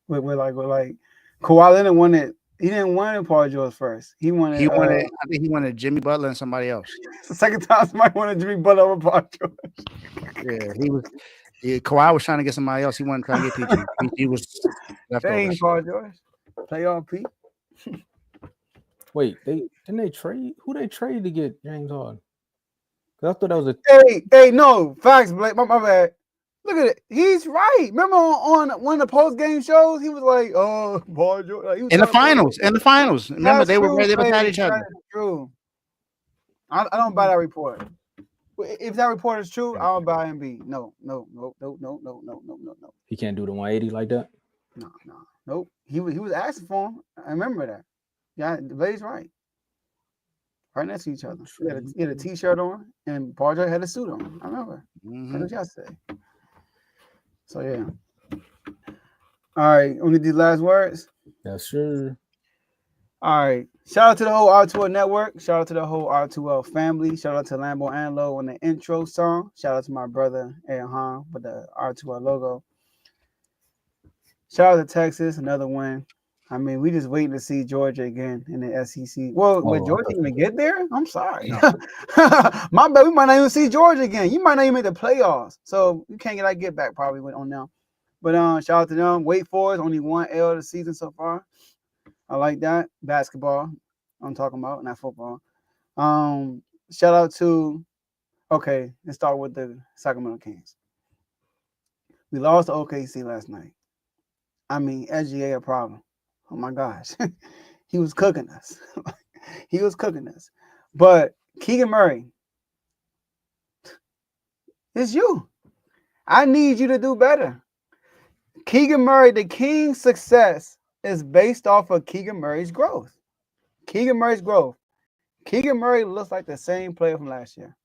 Speaker 4: we're like Kawhi Leonard wanted. He didn't want Paul George first. He wanted.
Speaker 6: I think he wanted Jimmy Butler and somebody else.
Speaker 4: It's the second time somebody wanted Jimmy Butler over Paul George.
Speaker 6: Yeah, he was. Yeah, Kawhi was trying to get somebody else. He wasn't trying to get PG. He was.
Speaker 4: Dang, Paul George. Playoff Pete.
Speaker 2: Wait, didn't they trade? Who they traded to get James Harden? Because I thought that was
Speaker 4: a. Hey, no facts, Blake. My bad. Look at it. He's right. Remember on one of the post game shows, he was like, "Oh, Paul George." Like,
Speaker 6: in the finals. Remember, they were beside each other.
Speaker 4: True. I don't buy that report. If that report is true, I don't buy Embiid. No.
Speaker 2: He can't do the 180 like that.
Speaker 4: No. Nope. He was asking for him. I remember that. Yeah, Blade's right. Right next to each other. He had a t-shirt on, and Paul George had a suit on. I remember. What did y'all say? So yeah. All right, only these last words.
Speaker 2: Yes, sure.
Speaker 4: All right. Shout out to the whole R2L network. Shout out to the whole R2L family. Shout out to Lambo and Low on the intro song. Shout out to my brother Ahan with the R2L logo. Shout out to Texas, another win. I mean, we just waiting to see Georgia again in the SEC. Well, would Georgia even get there? I'm sorry. No. My bad. We might not even see Georgia again. You might not even make the playoffs. So you can't get back probably on now. But shout out to them. Wait for it. Only one L of the season so far. I like that. Basketball. I'm talking about, not football. Shout out to, okay, let's start with the Sacramento Kings. We lost to OKC last night. I mean, SGA a problem. Oh my gosh. He was cooking us. But Keegan Murray, it's you. I need you to do better. Keegan Murray, the King's success is based off of Keegan Murray's growth. Keegan Murray looks like the same player from last year.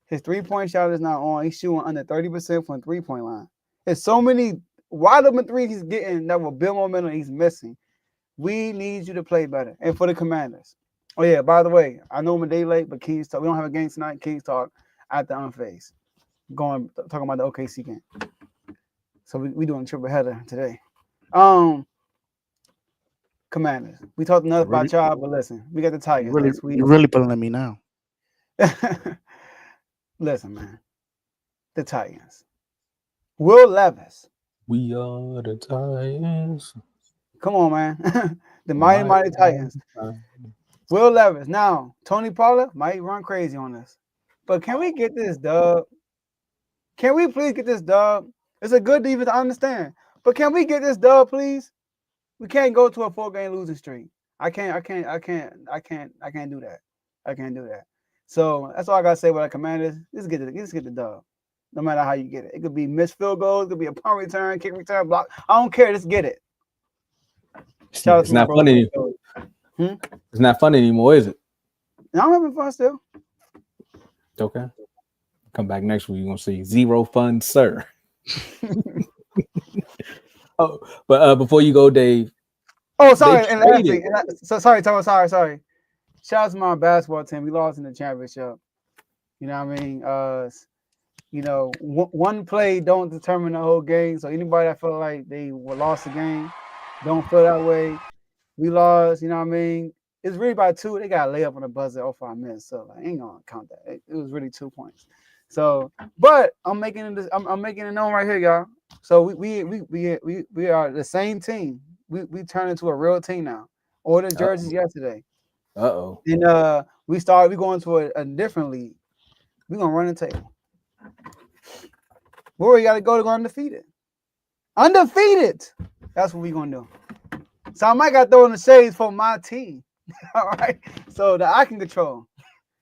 Speaker 4: His 3-point shot is not on. He's shooting under 30% from the 3-point line. There's so many wide open threes he's getting that will build momentum he's missing. We need you to play better. And for the Commanders. Oh, yeah, by the way, I know I'm a day late, but Kings Talk. We don't have a game tonight. Kings Talk at the Unfazed. Talking about the OKC game. So we doing triple header today. Commanders. We talked enough about y'all, but listen, we got the Tigers next week.
Speaker 6: You're really pulling at me now.
Speaker 4: Listen, man. The Titans. Will Levis.
Speaker 2: We are the Titans.
Speaker 4: Come on, man. The mighty Titans. Will Levis. Now, Tony Pollard might run crazy on us. But can we get this dub? Can we please get this dub? It's a good defense, I understand. But can we get this dub, please? We can't go to a 4-game losing streak. I can't do that. I can't do that. So that's all I gotta say about the Commanders. Just get the dub. No matter how you get it. It could be missed field goals, it could be a punt return, kick return, block. I don't care. Just get it.
Speaker 2: It's not fun anymore. It's not fun anymore, is it?
Speaker 4: No, I'm having fun still.
Speaker 2: Okay. Come back next week. You're gonna see zero fun, sir. Oh, but before you go, Dave.
Speaker 4: Oh, sorry. And last thing, sorry, Tomo. Sorry. Shout out to my basketball team. We lost in the championship. You know what I mean? One play don't determine the whole game. So anybody that felt like they lost the game, don't feel that way. We lost. You know what I mean? It's really by 2. They got a layup on the buzzer all 5 minutes. So I ain't gonna count that. It was really 2 points. So, but I'm making it known right here, y'all. So we are the same team. We turned into a real team now. Ordered jerseys yesterday. And we going to a different league. We're gonna run the table. Where we gotta go to go undefeated. Undefeated. That's what we're gonna do. So I might got to throw in the shades for my team. All right. So that I can control.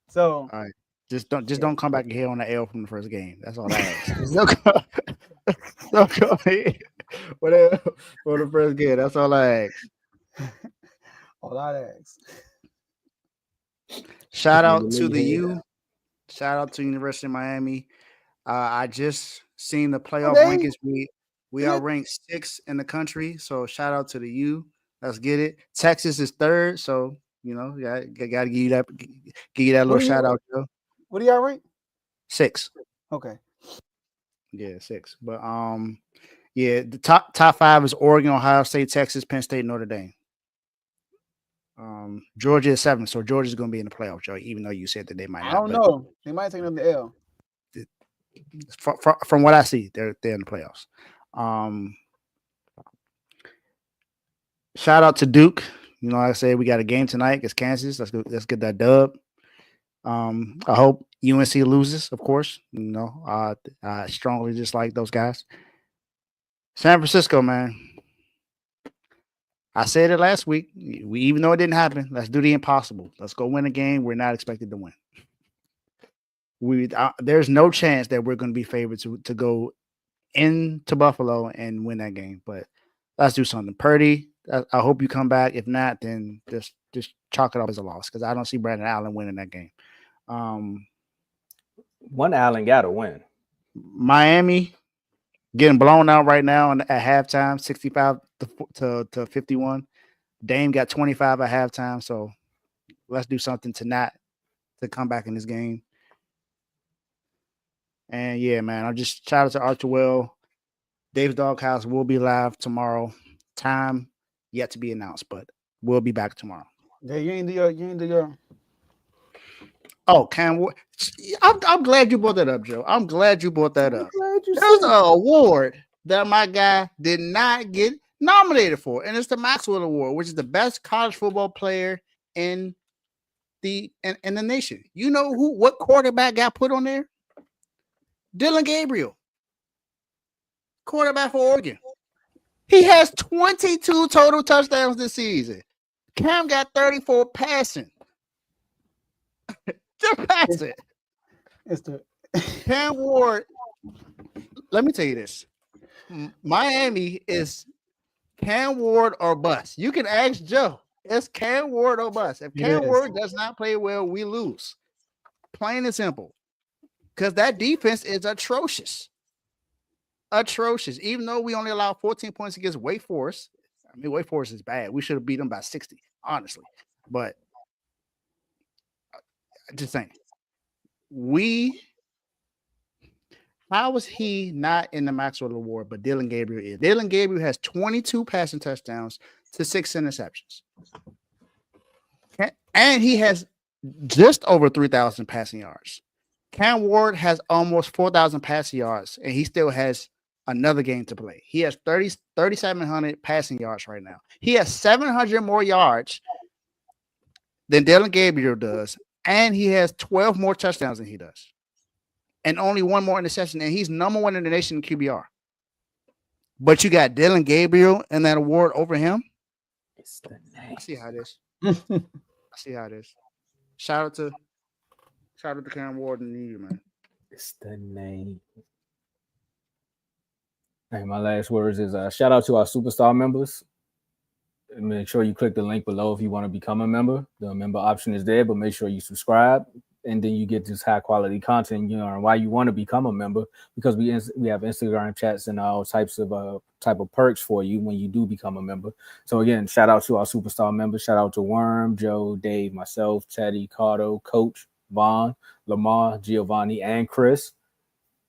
Speaker 4: So
Speaker 6: all right. Just don't come back here on the L from the first game. That's all I ask. don't come here whatever for the first game. That's all I ask.
Speaker 4: All I ask.
Speaker 6: Shout out to the U. Shout out to University of Miami. I just seen the playoff rankings. We are ranked 6th in the country. So shout out to the U. Let's get it. Texas is 3rd. So gotta give you that little shout out, Joe.
Speaker 4: What do y'all rank?
Speaker 6: 6.
Speaker 4: Okay.
Speaker 6: Yeah, 6. But the top 5 is Oregon, Ohio State, Texas, Penn State, Notre Dame. Georgia is 7, so Georgia's going to be in the playoff, Joe. Even though you said that they might not.
Speaker 4: I don't know. They might take them the L.
Speaker 6: From what I see, they're in the playoffs. Shout out to Duke. Like I said, we got a game tonight against Kansas. Let's get that dub. I hope UNC loses, of course. I strongly dislike those guys. San Francisco, man. I said it last week. Even though it didn't happen, let's do the impossible. Let's go win a game we're not expected to win. There's no chance that we're going to be favored to go into Buffalo and win that game. But let's do something. Purdy, I hope you come back. If not, then just chalk it up as a loss because I don't see Brandon Allen winning that game.
Speaker 2: One Allen got to win.
Speaker 6: Miami getting blown out right now at halftime, 65 to 51. Dame got 25 at halftime, so let's do something to come back in this game. And yeah, man, I'll just shout out to Archer Will. Dave's Doghouse will be live tomorrow. Time yet to be announced, but we'll be back tomorrow.
Speaker 4: Yeah, you ain't do your.
Speaker 6: Oh, I'm glad you brought that up, Joe. I'm glad you brought that up. There's an award that my guy did not get nominated for, and it's the Maxwell Award, which is the best college football player in the nation. You know what quarterback got put on there? Dylan Gabriel, quarterback for Oregon. He has 22 total touchdowns this season. Cam got 34 passing. Just pass it.
Speaker 4: It's the
Speaker 6: Cam Ward. Let me tell you this. Miami is Cam Ward or bust. You can ask Joe. It's Cam Ward or bust. If Cam Ward does not play well, we lose. Plain and simple. Because that defense is atrocious. Atrocious. Even though we only allowed 14 points against Wake Forest. I mean, Wake Forest is bad. We should have beat them by 60, honestly. But just saying. How was he not in the Maxwell Award, but Dylan Gabriel is? Dylan Gabriel has 22 passing touchdowns to 6 interceptions. And he has just over 3,000 passing yards. Cam Ward has almost 4,000 passing yards, and he still has another game to play. He has 3,700 passing yards right now. He has 700 more yards than Dylan Gabriel does, and he has 12 more touchdowns than he does. And only one more interception, and he's number one in the nation in QBR. But you got Dylan Gabriel in that award over him?
Speaker 2: It's the name.
Speaker 6: I see how it is. I see how it is. Shout out to Cam Ward and you, man.
Speaker 2: It's the name. Hey, my last words is shout out to our superstar members. Make sure you click the link below if you want to become a member. The member option is there, but make sure you subscribe, and then you get this high quality content. You know, and why you want to become a member, because we have Instagram chats and all types of perks for you when you do become a member. So again, shout out to our superstar members. Shout out to Worm, Joe, Dave, myself, Teddy, Cardo, Coach, Vaughn, Lamar, Giovanni, and Chris.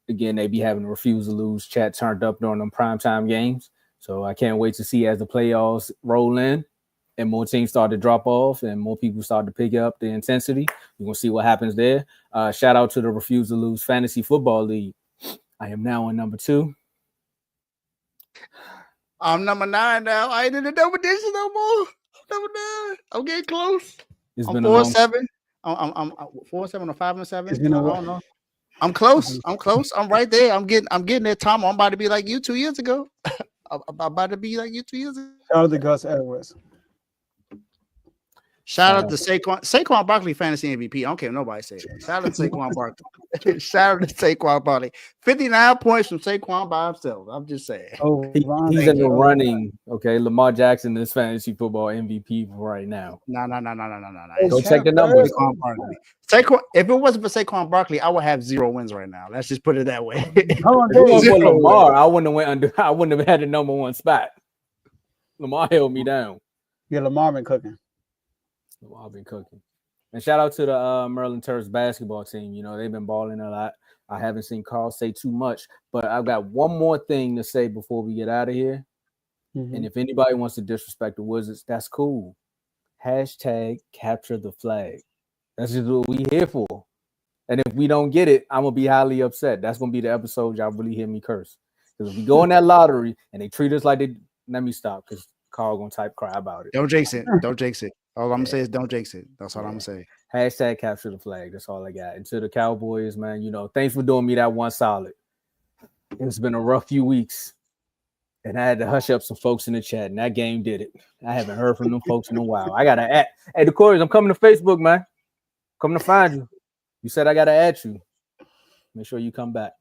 Speaker 2: Again, they be having a Refuse to Lose chat turned up during them primetime games. So I can't wait to see as the playoffs roll in and more teams start to drop off and more people start to pick up the intensity. We're going to see what happens there. Shout out to the Refuse to Lose Fantasy Football League. I am now in number 2.
Speaker 6: I'm number 9 now. I ain't in the double digits no more. Number 9. I'm getting close. I'm 4-7. I'm 4-7 or 5-7. I don't know. I'm close. I'm right there. I'm getting there, Tom. I'm about to be like you 2 years ago. I'm about to be like you 2 years ago.
Speaker 4: Shout out to Gus Edwards.
Speaker 6: Shout out to Saquon Barkley, fantasy MVP. I don't care what nobody say that. Shout out to Saquon Barkley. Shout out to Saquon Barkley. 59 points from Saquon by himself. I'm just saying.
Speaker 4: Oh,
Speaker 2: he's in the running. Okay, Lamar Jackson is fantasy football MVP right now.
Speaker 6: No.
Speaker 2: Go check the numbers.
Speaker 6: Saquon Barkley. If it wasn't for Saquon Barkley, I would have 0 wins right now. Let's just put it that way.
Speaker 2: Lamar, I wouldn't have had the number 1 spot. Lamar held me down.
Speaker 4: Yeah, Lamar been cooking.
Speaker 2: I've been cooking. And shout out to the Maryland Terps basketball team. You know, they've been balling a lot. I haven't seen Carl say too much, but I've got one more thing to say before we get out of here. Mm-hmm. And if anybody wants to disrespect the Wizards, that's cool. Hashtag capture the flag. That's just what we here for. And if we don't get it, I'm going to be highly upset. That's going to be the episode y'all really hear me curse. Because if we go in that lottery and they treat us like they – let me stop because Carl going to type cry about it.
Speaker 6: Don't jinx it. Don't jinx it. All I'm going to say is don't jinx it. That's all I'm going to say.
Speaker 2: Hashtag capture the flag. That's all I got. And to the Cowboys, man, you know, thanks for doing me that one solid. It's been a rough few weeks. And I had to hush up some folks in the chat, and that game did it. I haven't heard from them folks in a while. I got to add. Hey, the Corys, I'm coming to Facebook, man. Coming to find you. You said I got to add you. Make sure you come back.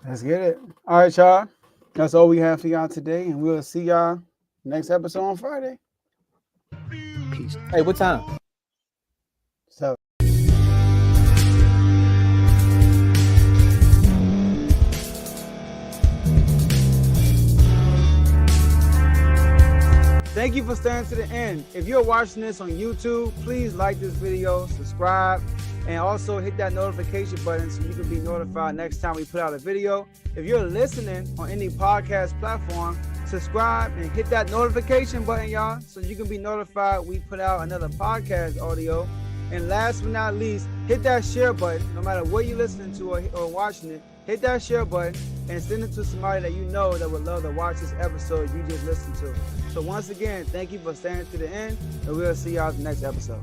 Speaker 4: Let's get it. All right, y'all. That's all we have for y'all today, and we'll see y'all next episode on Friday.
Speaker 2: Peace. Hey, what time?
Speaker 4: 7. Thank you for staying to the end. If you're watching this on YouTube, please like this video, subscribe, and also hit that notification button so you can be notified next time we put out a video. If you're listening on any podcast platform, subscribe and hit that notification button, y'all, so you can be notified we put out another podcast audio. And last but not least, hit that share button. No matter what you're listening to or watching it, hit that share button and send it to somebody that you know that would love to watch this episode you just listened to. So once again, thank you for staying to the end, and we'll see y'all in the next episode.